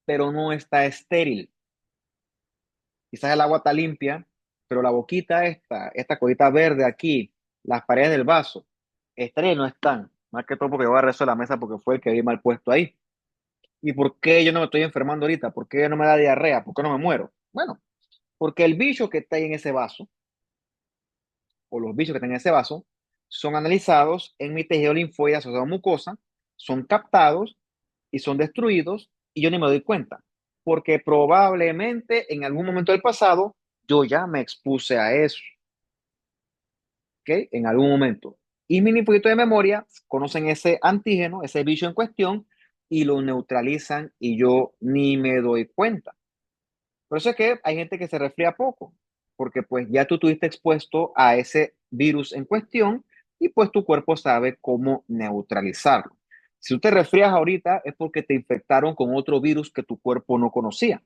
Pero no está estéril. Quizás el agua está limpia, pero la boquita esta cosita verde aquí, las paredes del vaso, estériles no están. Más que todo porque yo agarré eso de la mesa porque fue el que vi mal puesto ahí. ¿Y por qué yo no me estoy enfermando ahorita? ¿Por qué no me da diarrea? ¿Por qué no me muero? Bueno, porque el bicho que está ahí en ese vaso, o los bichos que están en ese vaso, son analizados en mi tejido linfoide asociado a mucosa, son captados y son destruidos y yo ni me doy cuenta, porque probablemente en algún momento del pasado yo ya me expuse a eso, ¿ok? En algún momento. Y mi linfocito de memoria conocen ese antígeno, ese bicho en cuestión, y lo neutralizan y yo ni me doy cuenta. Por eso es que hay gente que se resfría poco, porque pues ya tú estuviste expuesto a ese virus en cuestión y pues tu cuerpo sabe cómo neutralizarlo. Si tú te resfrías ahorita es porque te infectaron con otro virus que tu cuerpo no conocía.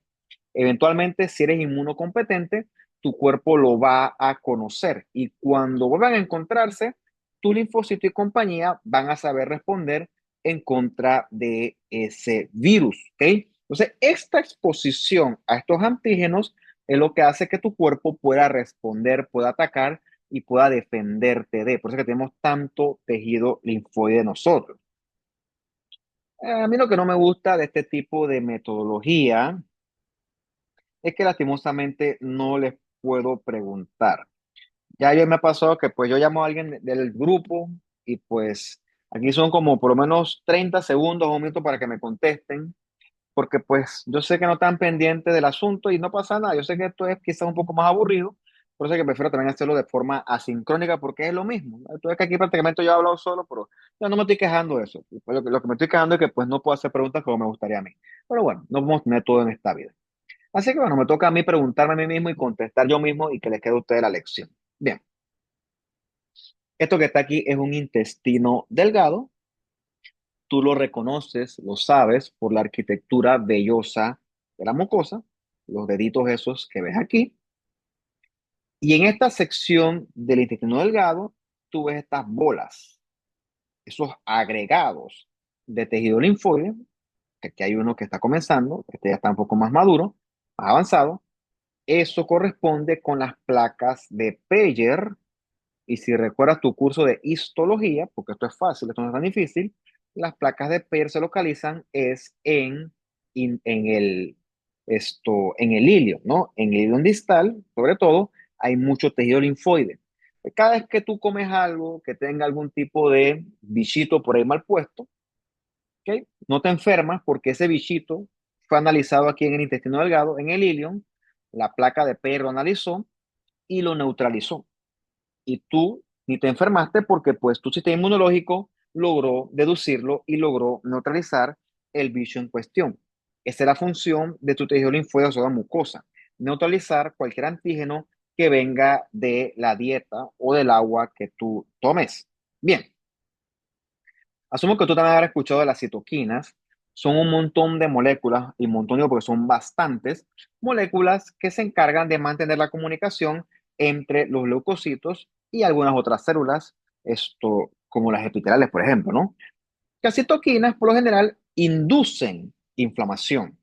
Eventualmente, si eres inmunocompetente, tu cuerpo lo va a conocer y cuando vuelvan a encontrarse, tu linfocito y compañía van a saber responder en contra de ese virus, ¿ok? Entonces, esta exposición a estos antígenos es lo que hace que tu cuerpo pueda responder, pueda atacar y pueda defenderte de. Por eso que tenemos tanto tejido linfoide de nosotros. A mí lo que no me gusta de este tipo de metodología es que lastimosamente no les puedo preguntar. Ya yo me ha pasado que pues yo llamo a alguien del grupo y pues aquí son como por lo menos 30 segundos o un minuto para que me contesten, porque pues yo sé que no están pendientes del asunto y no pasa nada. Yo sé que esto es quizás un poco más aburrido, por eso es que prefiero también hacerlo de forma asincrónica porque es lo mismo, ¿no? Entonces que aquí prácticamente yo he hablado solo, pero yo no me estoy quejando de eso. Y, pues, lo que me estoy quejando es que pues no puedo hacer preguntas como me gustaría a mí. Pero bueno, no podemos tener todo en esta vida. Así que bueno, me toca a mí preguntarme a mí mismo y contestar yo mismo y que les quede a ustedes la lección. Bien, esto que está aquí es un intestino delgado. Tú lo reconoces, lo sabes por la arquitectura vellosa de la mucosa, los deditos esos que ves aquí. Y en esta sección del intestino delgado, tú ves estas bolas, esos agregados de tejido linfoide, que aquí hay uno que está comenzando, este ya está un poco más maduro, más avanzado. Eso corresponde con las placas de Peyer. Y si recuerdas tu curso de histología, porque esto es fácil, esto no es tan difícil, las placas de Peyer se localizan es en el, en el hilio, ¿no? En el hilio distal, sobre todo, hay mucho tejido linfoide. Cada vez que tú comes algo que tenga algún tipo de bichito por ahí mal puesto, ¿ok? No te enfermas porque ese bichito fue analizado aquí en el intestino delgado, en el ileum, la placa de P lo analizó y lo neutralizó. Y tú ni te enfermaste porque pues tu sistema inmunológico logró deducirlo y logró neutralizar el bicho en cuestión. Esa es la función de tu tejido linfoide o mucosa, neutralizar cualquier antígeno que venga de la dieta o del agua que tú tomes. Bien, asumo que tú también habrás escuchado de las citoquinas. Son un montón de moléculas, y un montón digo porque son bastantes moléculas que se encargan de mantener la comunicación entre los leucocitos y algunas otras células, esto como las epiteliales, por ejemplo, ¿no? Las citoquinas, por lo general, inducen inflamación,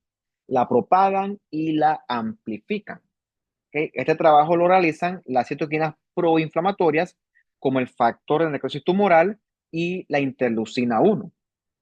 la propagan y la amplifican. ¿Ok? Este trabajo lo realizan las citoquinas proinflamatorias, como el factor de necrosis tumoral y la interleucina 1.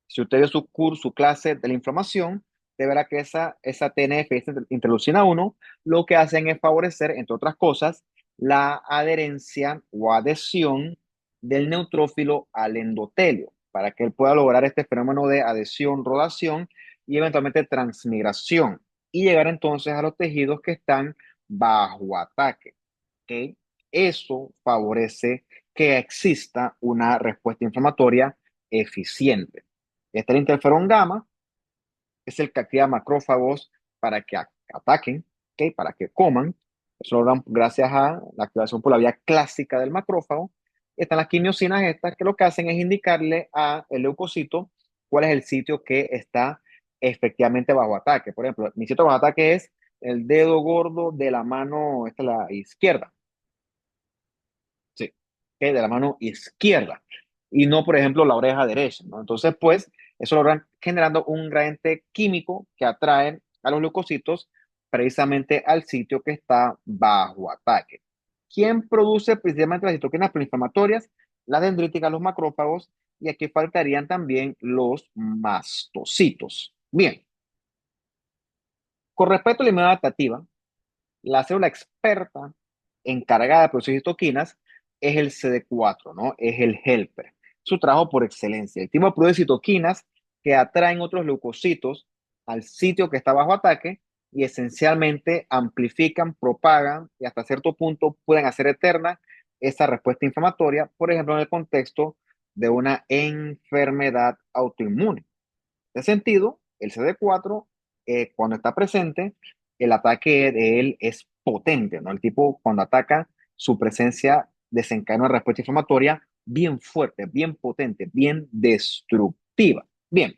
Si usted vio su clase de la inflamación, de verá que esa TNF, esa interleucina 1, lo que hacen es favorecer, entre otras cosas, la adherencia o adhesión del neutrófilo al endotelio, para que él pueda lograr este fenómeno de adhesión, rodación y eventualmente transmigración, y llegar entonces a los tejidos que están bajo ataque. ¿Ok? Eso favorece que exista una respuesta inflamatoria eficiente. Está el interferón gamma, es el que activa macrófagos para que ataquen, ¿okay? Para que coman. Eso lo logran gracias a la activación por la vía clásica del macrófago. Están las quimiosinas estas que lo que hacen es indicarle al leucocito cuál es el sitio que está efectivamente bajo ataque. Por ejemplo, mi sitio bajo ataque es el dedo gordo de la mano, esta es la izquierda. Sí, que de la mano izquierda y no, por ejemplo, la oreja derecha, ¿no? Entonces, pues, eso lo van generando un gradiente químico que atrae a los leucocitos precisamente al sitio que está bajo ataque. ¿Quién produce precisamente las citoquinas proinflamatorias? Las dendríticas, los macrófagos, y aquí faltarían también los mastocitos. Bien, con respecto a la inmunidad adaptativa, la célula experta encargada de producir citoquinas es el CD4, ¿no? Es el helper. Su trabajo por excelencia. El tipo produce citoquinas que atraen otros leucocitos al sitio que está bajo ataque y esencialmente amplifican, propagan y hasta cierto punto pueden hacer eterna esa respuesta inflamatoria, por ejemplo, en el contexto de una enfermedad autoinmune. En ese sentido, el CD4, cuando está presente, el ataque de él es potente, ¿no? El tipo, cuando ataca, su presencia desencadena una respuesta inflamatoria bien fuerte, bien potente, bien destructiva. Bien,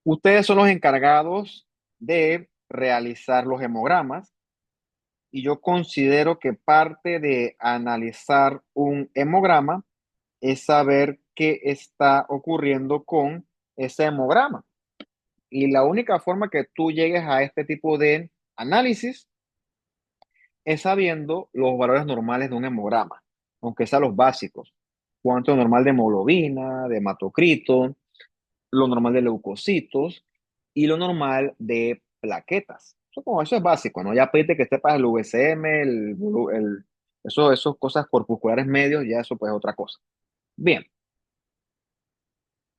ustedes son los encargados de realizar los hemogramas y yo considero que parte de analizar un hemograma es saber qué está ocurriendo con ese hemograma. Y la única forma que tú llegues a este tipo de análisis es sabiendo los valores normales de un hemograma, aunque sean los básicos. Cuánto es normal de hemoglobina, de hematocrito, lo normal de leucocitos y lo normal de plaquetas. Eso es básico, ¿no? Ya pediste que sepas el VCM, esos cosas corpusculares medios, ya eso pues es otra cosa. Bien,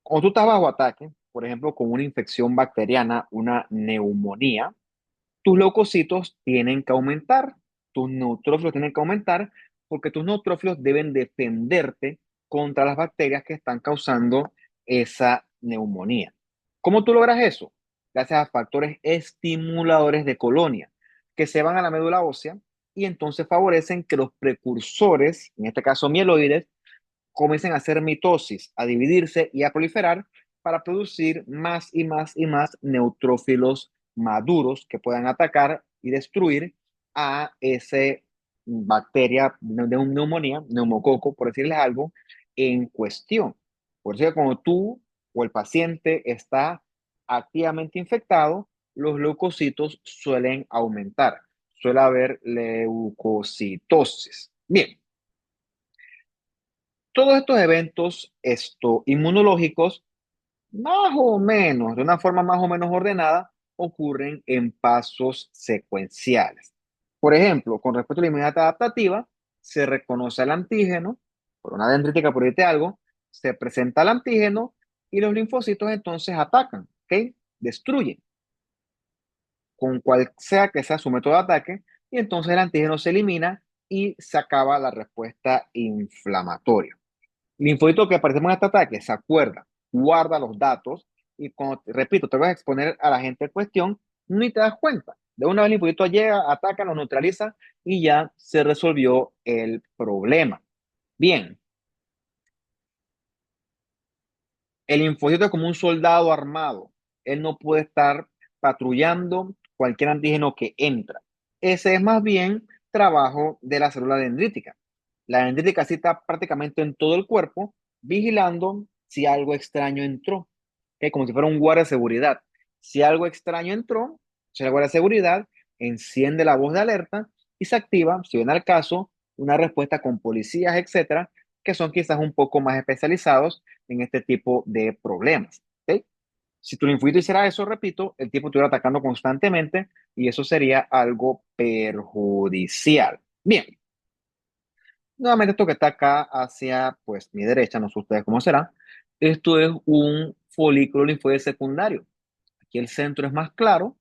cuando tú estás bajo ataque, por ejemplo, con una infección bacteriana, una neumonía, tus leucocitos tienen que aumentar, tus neutrófilos tienen que aumentar, porque tus neutrófilos deben defenderte contra las bacterias que están causando esa neumonía. ¿Cómo tú logras eso? Gracias a factores estimuladores de colonia que se van a la médula ósea y entonces favorecen que los precursores, en este caso mieloides, comiencen a hacer mitosis, a dividirse y a proliferar para producir más y más y más neutrófilos maduros que puedan atacar y destruir a ese bacteria de una neumonía, neumococo, por decirles algo, en cuestión. Por eso que cuando tú o el paciente está activamente infectado, los leucocitos suelen aumentar. Suele haber leucocitosis. Bien, todos estos eventos inmunológicos, más o menos, de una forma más o menos ordenada, ocurren en pasos secuenciales. Por ejemplo, con respecto a la inmunidad adaptativa, se reconoce el antígeno, por una dendrítica, por decirte algo, se presenta el antígeno y los linfocitos entonces atacan, ¿ok? Destruyen con cual sea que sea su método de ataque, y entonces el antígeno se elimina y se acaba la respuesta inflamatoria. El linfocito que aparece en este ataque se acuerda, guarda los datos y cuando, repito, te vas a exponer a la gente en cuestión, ni te das cuenta. De una vez el linfocito llega, ataca, lo neutraliza y ya se resolvió el problema. Bien, el linfocito es como un soldado armado. Él no puede estar patrullando cualquier antígeno que entra. Ese es más bien trabajo de la célula dendrítica. La dendrítica sí está prácticamente en todo el cuerpo, vigilando si algo extraño entró, que como si fuera un guardia de seguridad. Si algo extraño entró, si el guardia de seguridad enciende la voz de alerta y se activa, si viene al caso, una respuesta con policías, etcétera, que son quizás un poco más especializados en este tipo de problemas. ¿Ok? Si tu linfocito hiciera eso, repito, el tipo estuviera atacando constantemente y eso sería algo perjudicial. Bien, nuevamente esto que está acá hacia pues mi derecha, no sé ustedes cómo será, esto es un folículo linfoide secundario. Aquí el centro es más claro,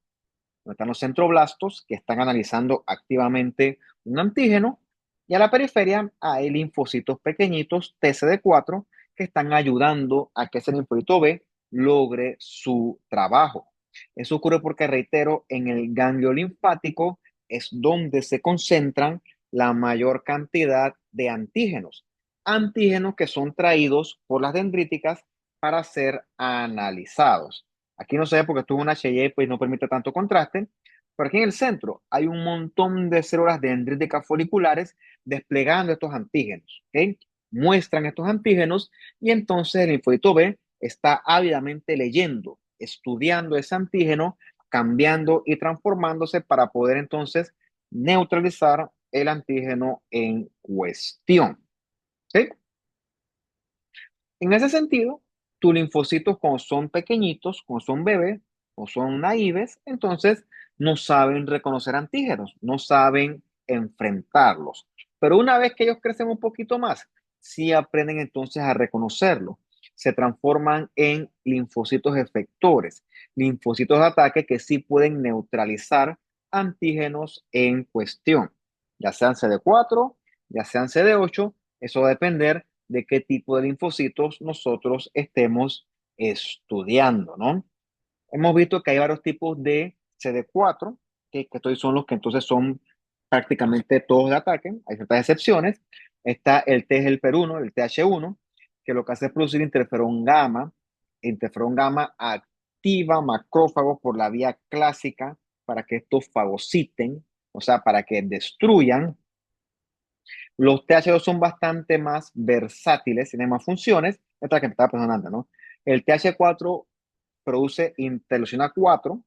donde están los centroblastos que están analizando activamente un antígeno, y a la periferia hay linfocitos pequeñitos TCD4 que están ayudando a que ese linfocito B logre su trabajo. Eso ocurre porque, reitero, en el ganglio linfático es donde se concentran la mayor cantidad de antígenos. Antígenos que son traídos por las dendríticas para ser analizados. Aquí no se ve porque estuvo una HY, pues no permite tanto contraste, pero aquí en el centro hay un montón de células dendríticas foliculares desplegando estos antígenos, ¿ok? Muestran estos antígenos y entonces el linfocito B está ávidamente leyendo, estudiando ese antígeno, cambiando y transformándose para poder entonces neutralizar el antígeno en cuestión, ¿sí? En ese sentido, tus linfocitos cuando son pequeñitos, cuando son bebés o son naives, entonces no saben reconocer antígenos, no saben enfrentarlos. Pero una vez que ellos crecen un poquito más, sí aprenden entonces a reconocerlo. Se transforman en linfocitos efectores, linfocitos de ataque que sí pueden neutralizar antígenos en cuestión, ya sean CD4, ya sean CD8, eso va a depender de qué tipo de linfocitos nosotros estemos estudiando, ¿no? Hemos visto que hay varios tipos de CD4, que estos son los que entonces son prácticamente todos de ataque, hay ciertas excepciones. Está el T helper 1, el TH1, que lo que hace es producir interferón gamma activa macrófagos por la vía clásica para que estos fagociten, o sea, para que destruyan. Los TH2 son bastante más versátiles, tienen más funciones. Esta es la que me estaba pensando antes, ¿no? El TH4 produce interleucina 4,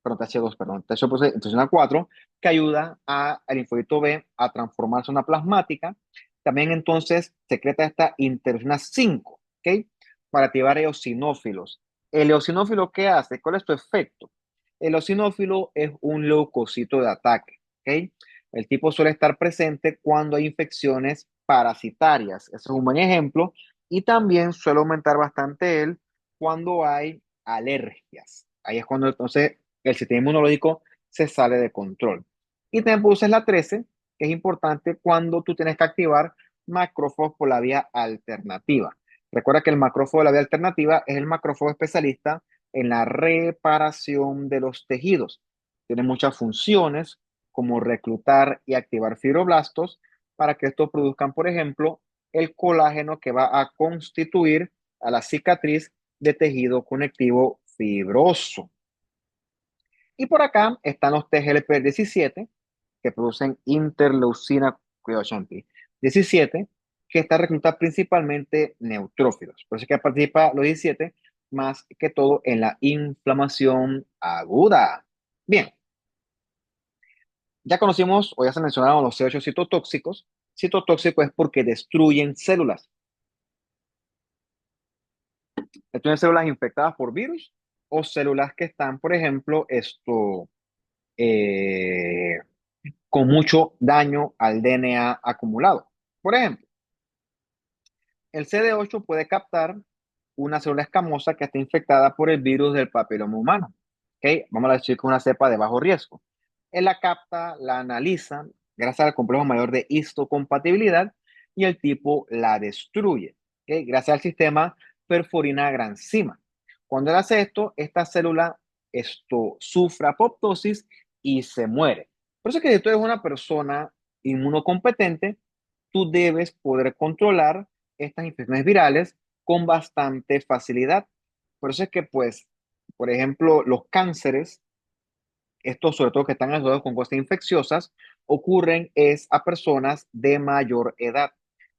perdón, TH2, perdón, TH2 produce interleucina 4, que ayuda al linfocito B a transformarse en una plasmática. También entonces secreta esta interleucina 5, ¿ok? Para activar eosinófilos. ¿El eosinófilo qué hace? ¿Cuál es su efecto? El eosinófilo es un leucocito de ataque, ¿ok? El tipo suele estar presente cuando hay infecciones parasitarias. Ese es un buen ejemplo. Y también suele aumentar bastante él cuando hay alergias. Ahí es cuando entonces el sistema inmunológico se sale de control. Y también produces la 13, que es importante cuando tú tienes que activar macrófagos por la vía alternativa. Recuerda que el macrófago de la vía alternativa es el macrófago especialista en la reparación de los tejidos. Tiene muchas funciones como reclutar y activar fibroblastos para que estos produzcan, por ejemplo, el colágeno que va a constituir a la cicatriz de tejido conectivo fibroso. Y por acá están los TGLP17 que producen interleucina, cuidado, Champi, 17, que está reclutada principalmente neutrófilos. Por eso es que participa los 17 más que todo en la inflamación aguda. Bien, ya conocimos o ya se mencionaron los C8 citotóxicos. Citotóxico es porque destruyen células. Destruyen células infectadas por virus o células que están, por ejemplo, eh, con mucho daño al DNA acumulado. Por ejemplo, el CD8 puede captar una célula escamosa que está infectada por el virus del papiloma humano. ¿Ok? Vamos a decir que es una cepa de bajo riesgo. Él la capta, la analiza, gracias al complejo mayor de histocompatibilidad, y el tipo la destruye. ¿Ok? Gracias al sistema perforina-granzima. Cuando él hace esto, esta célula sufre apoptosis y se muere. Por eso es que si tú eres una persona inmunocompetente, tú debes poder controlar estas infecciones virales con bastante facilidad. Por eso es que, pues, por ejemplo, los cánceres, estos sobre todo que están asociados con cosas infecciosas, ocurren es a personas de mayor edad,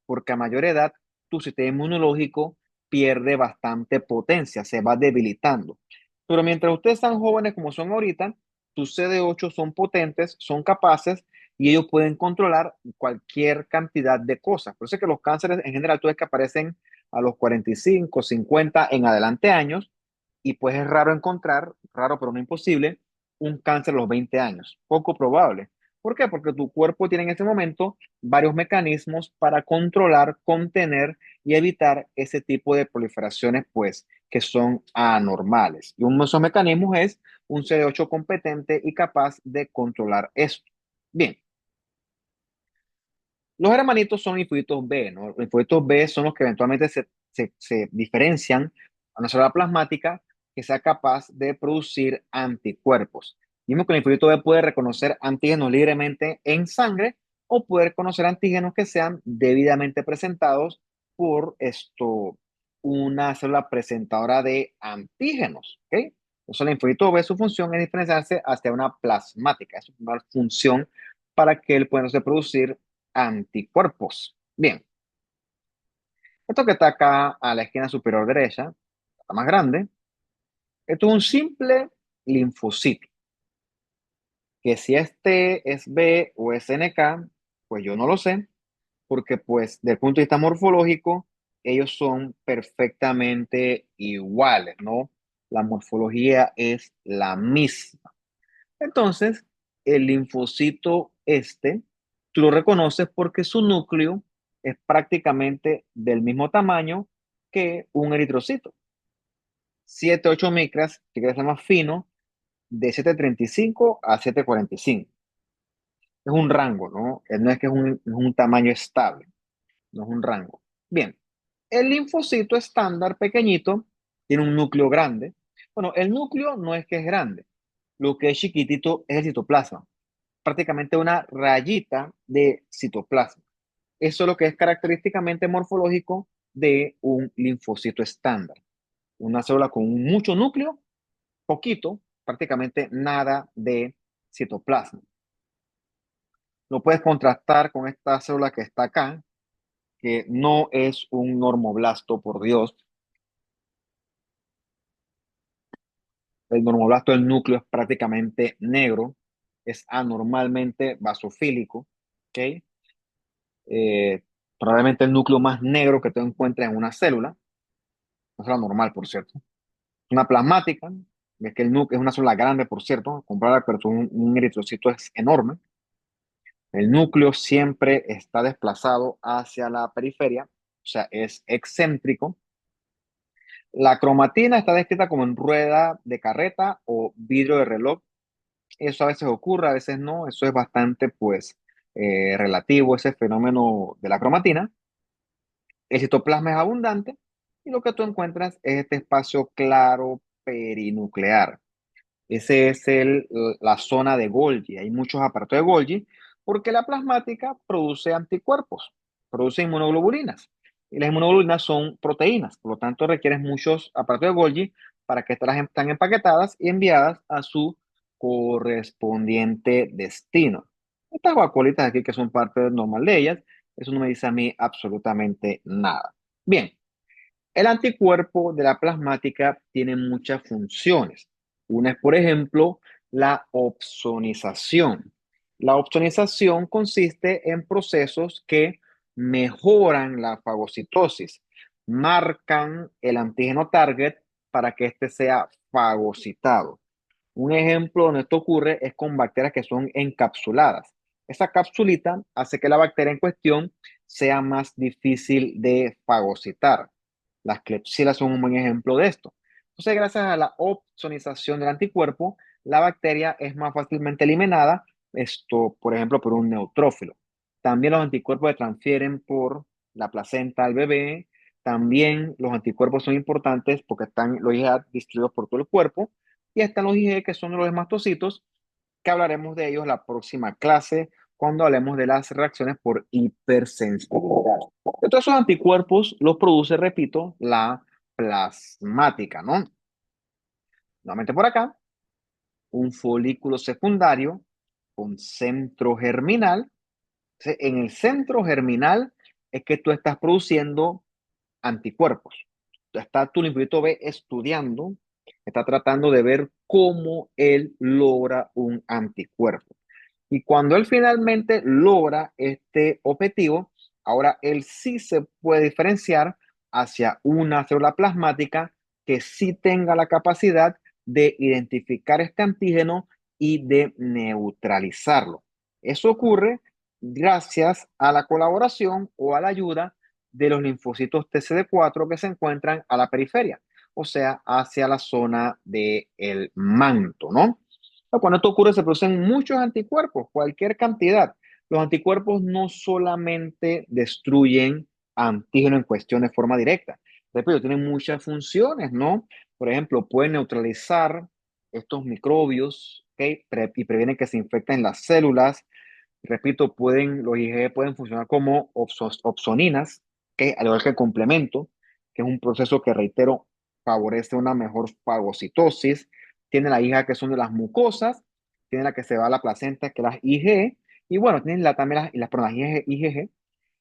porque a mayor edad tu sistema inmunológico pierde bastante potencia, se va debilitando. Pero mientras ustedes están jóvenes como son ahorita, tus CD8 son potentes, son capaces y ellos pueden controlar cualquier cantidad de cosas. Por eso es que los cánceres en general, tú ves que aparecen a los 45, 50 en adelante años, y pues es raro encontrar, raro pero no imposible, un cáncer a los 20 años. Poco probable. ¿Por qué? Porque tu cuerpo tiene en este momento varios mecanismos para controlar, contener y evitar ese tipo de proliferaciones, pues, que son anormales. Y uno de esos mecanismos es un CD8 competente y capaz de controlar esto. Bien, los hermanitos son linfocitos B, ¿no? Los linfocitos B son los que eventualmente se diferencian a una célula plasmática que sea capaz de producir anticuerpos. Mismo que el linfocito B puede reconocer antígenos libremente en sangre o puede reconocer antígenos que sean debidamente presentados por una célula presentadora de antígenos, ¿ok? Entonces, el linfocito B, su función es diferenciarse hacia una plasmática. Es una función para que él pueda entonces producir anticuerpos. Bien, esto que está acá a la esquina superior derecha, está más grande, esto es un simple linfocito, que si este es B o es NK, pues yo no lo sé, porque pues desde el punto de vista morfológico, ellos son perfectamente iguales, ¿no? La morfología es la misma. Entonces, el linfocito tú lo reconoces porque su núcleo es prácticamente del mismo tamaño que un eritrocito. 7 8 micras, si quieres ser más fino, de 735 a 745. Es un rango, ¿no? No es que es un tamaño estable, no es un rango. Bien, el linfocito estándar pequeñito tiene un núcleo grande. Bueno, el núcleo no es que es grande, lo que es chiquitito es el citoplasma, prácticamente una rayita de citoplasma. Eso es lo que es característicamente morfológico de un linfocito estándar. Una célula con mucho núcleo, poquito, prácticamente nada de citoplasma. Lo puedes contrastar con esta célula que está acá, que no es un normoblasto, por Dios. El normoblasto del núcleo es prácticamente negro, es anormalmente basofílico, ¿ok? eh, Probablemente el núcleo más negro que tú encuentres en una célula, una célula normal, por cierto. Una plasmática, es que el núcleo es una célula grande, por cierto, comparada, pero un eritrocito es enorme. El núcleo siempre está desplazado hacia la periferia, o sea, es excéntrico. La cromatina está descrita como en rueda de carreta o vidrio de reloj. Eso a veces ocurre, a veces no. Eso es bastante, pues, relativo, ese fenómeno de la cromatina. El citoplasma es abundante y lo que tú encuentras es este espacio claro perinuclear. Ese es la zona de Golgi. Hay muchos aparatos de Golgi porque la plasmática produce anticuerpos, produce inmunoglobulinas. Y las inmunoglobulinas son proteínas, por lo tanto requieren muchos aparatos de Golgi para que estas estén empaquetadas y enviadas a su correspondiente destino. Estas vacuolitas aquí que son parte normal de ellas, eso no me dice a mí absolutamente nada. Bien, el anticuerpo de la plasmática tiene muchas funciones. Una es, por ejemplo, la opsonización. La opsonización consiste en procesos que mejoran la fagocitosis, marcan el antígeno target para que éste sea fagocitado. Un ejemplo donde esto ocurre es con bacterias que son encapsuladas. Esa capsulita hace que la bacteria en cuestión sea más difícil de fagocitar. Las Klebsiella son un buen ejemplo de esto. Entonces, gracias a la opsonización del anticuerpo, la bacteria es más fácilmente eliminada, esto, por ejemplo, por un neutrófilo. También los anticuerpos se transfieren por la placenta al bebé. También los anticuerpos son importantes porque están los IgA distribuidos por todo el cuerpo y están los IgG, que son los hemastocitos, que hablaremos de ellos la próxima clase cuando hablemos de las reacciones por hipersensibilidad. Entonces, esos anticuerpos los produce, repito, la plasmática, ¿no? Nuevamente por acá, un folículo secundario con centro germinal. En el centro germinal es que tú estás produciendo anticuerpos. Está tu linfocito B estudiando, está tratando de ver cómo él logra un anticuerpo. Y cuando él finalmente logra este objetivo, ahora él sí se puede diferenciar hacia una célula plasmática que sí tenga la capacidad de identificar este antígeno y de neutralizarlo. Eso ocurre gracias a la colaboración o a la ayuda de los linfocitos TCD4 que se encuentran a la periferia, o sea, hacia la zona del manto, ¿no? Cuando esto ocurre, se producen muchos anticuerpos, cualquier cantidad. Los anticuerpos no solamente destruyen antígeno en cuestión de forma directa, repito, tienen muchas funciones, ¿no? Por ejemplo, pueden neutralizar estos microbios, ¿ok? Y previenen que se infecten las células. Repito, los IgG pueden funcionar como opsoninas, ¿ok? Al igual que el complemento, que es un proceso que, reitero, favorece una mejor fagocitosis. Tiene la IgA, que son de las mucosas, tiene la que se va a la placenta, que es las Ig, y bueno, tienen también perdón, las IgG,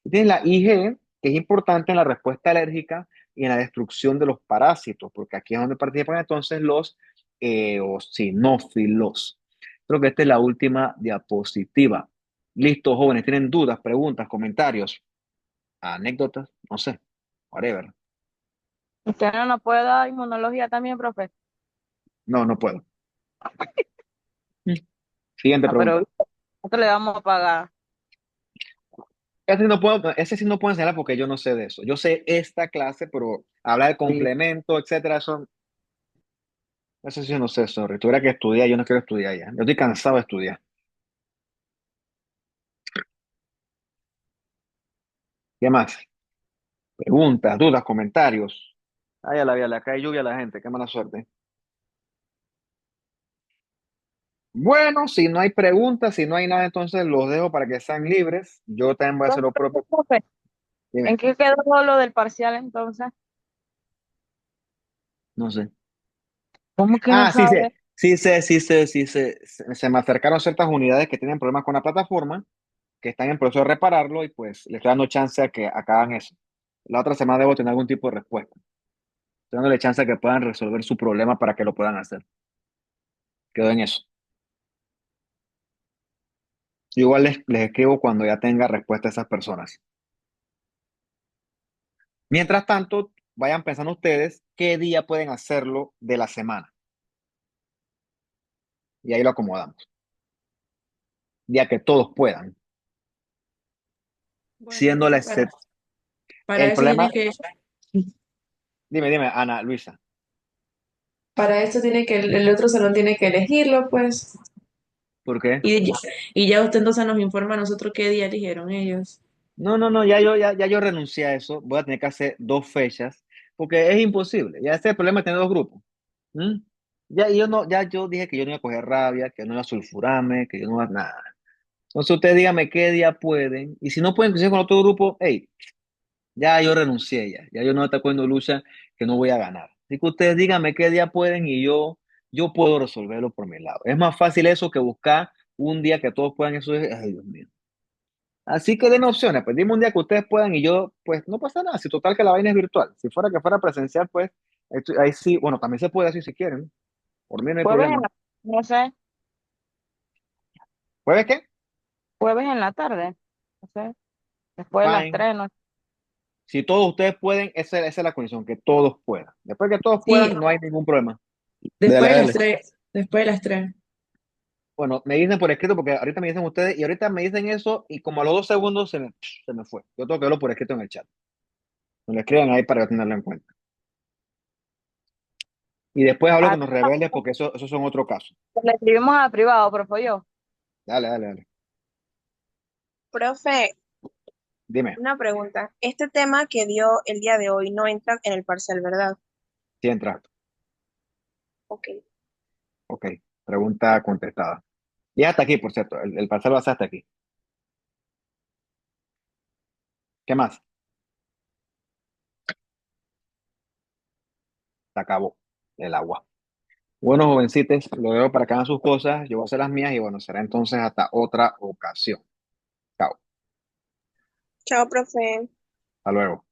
y tienen la Ig, que es importante en la respuesta alérgica y en la destrucción de los parásitos, porque aquí es donde participan entonces los eosinófilos. Creo que esta es la última diapositiva. Listo, jóvenes, ¿tienen dudas, preguntas, comentarios, anécdotas? No sé, whatever. ¿Usted no nos puede dar inmunología también, profe? No, no puedo. Siguiente Ah, pero pregunta. nosotros le vamos a pagar. Ese sí no puedo enseñar porque yo no sé de eso. Yo sé esta clase, pero hablar de Sí. complemento, etcétera, eso sí no sé, sorry. Tuviera que estudiar, yo no quiero estudiar ya. Yo estoy cansado de estudiar. ¿Qué más? Preguntas, dudas, comentarios. Ay, a la vida, le cae lluvia a la gente, qué mala suerte. Bueno, si no hay preguntas, si no hay nada, entonces los dejo para que sean libres. Yo también voy a hacer lo propio. Profe, ¿en Dime, qué quedó lo del parcial entonces? no sé. ¿Cómo que no Ah, sí sabe? sé, sí sé, sí sé, sí sé. Se me acercaron ciertas unidades que tienen problemas con la plataforma, que están en proceso de repararlo y pues les estoy dando chance a que hagan eso. La otra semana debo tener algún tipo de respuesta. Estoy dándole chance a que puedan resolver su problema para que lo puedan hacer. Quedo en eso. Yo igual les escribo cuando ya tenga respuesta a esas personas. Mientras tanto, vayan pensando ustedes qué día pueden hacerlo de la semana y ahí lo acomodamos. Día que todos puedan, Bueno, siendo la profe, excepción. para El eso tiene problema, que, dime, Ana Luisa, para esto tiene que, el otro salón tiene que elegirlo, pues, ¿por qué? y, y ya usted entonces nos informa a nosotros qué día eligieron ellos. No, ya yo renuncié a eso. Voy a tener que hacer dos fechas porque es imposible. Ya ese es el problema de tener dos grupos. ¿Mm? Ya yo no, ya yo dije que yo no iba a coger rabia, que no iba a sulfurarme, que yo no iba a nada. Entonces ustedes díganme qué día pueden y si no pueden coincidir con otro grupo, hey, ya yo renuncié ya yo no estoy cogiendo lucha que no voy a ganar. Así que ustedes díganme qué día pueden y yo puedo resolverlo por mi lado. Es más fácil eso que buscar un día que todos puedan, eso es, ay Dios mío. Así que denme opciones, pues dime un día que ustedes puedan y yo, pues no pasa nada, si total que la vaina es virtual. Si fuera que fuera presencial, pues ahí sí, bueno, también se puede así si quieren, por mí no hay Jueves en problema. la, no sé, ¿Puede qué? jueves en la tarde, no sé, después de las Fine, 3, no. Si todos ustedes pueden, esa es la condición, que todos puedan. Después que todos Sí, puedan, no hay ningún problema. después Dale, de las dale. 3, después de las 3. Bueno, me dicen por escrito, porque ahorita me dicen ustedes, y ahorita me dicen eso, y como a los 2 segundos se me fue. Yo tengo que verlo por escrito en el chat. Me lo escriban ahí para yo tenerlo en cuenta. Y después hablo A- con los rebeldes, porque eso son otro caso. Le escribimos a privado, profe, yo. Dale, dale, dale. Profe, Dime, una pregunta. Este tema que dio el día de hoy no entra en el parcial, ¿verdad? si entras. Ok. Ok, pregunta contestada. Y hasta aquí, por cierto, el parcial va a ser hasta aquí. ¿Qué más? Se acabó el agua. Bueno, jovencitos, lo veo para que hagan sus cosas, yo voy a hacer las mías y bueno, será entonces hasta otra ocasión. Chao, Chao, profe. hasta luego.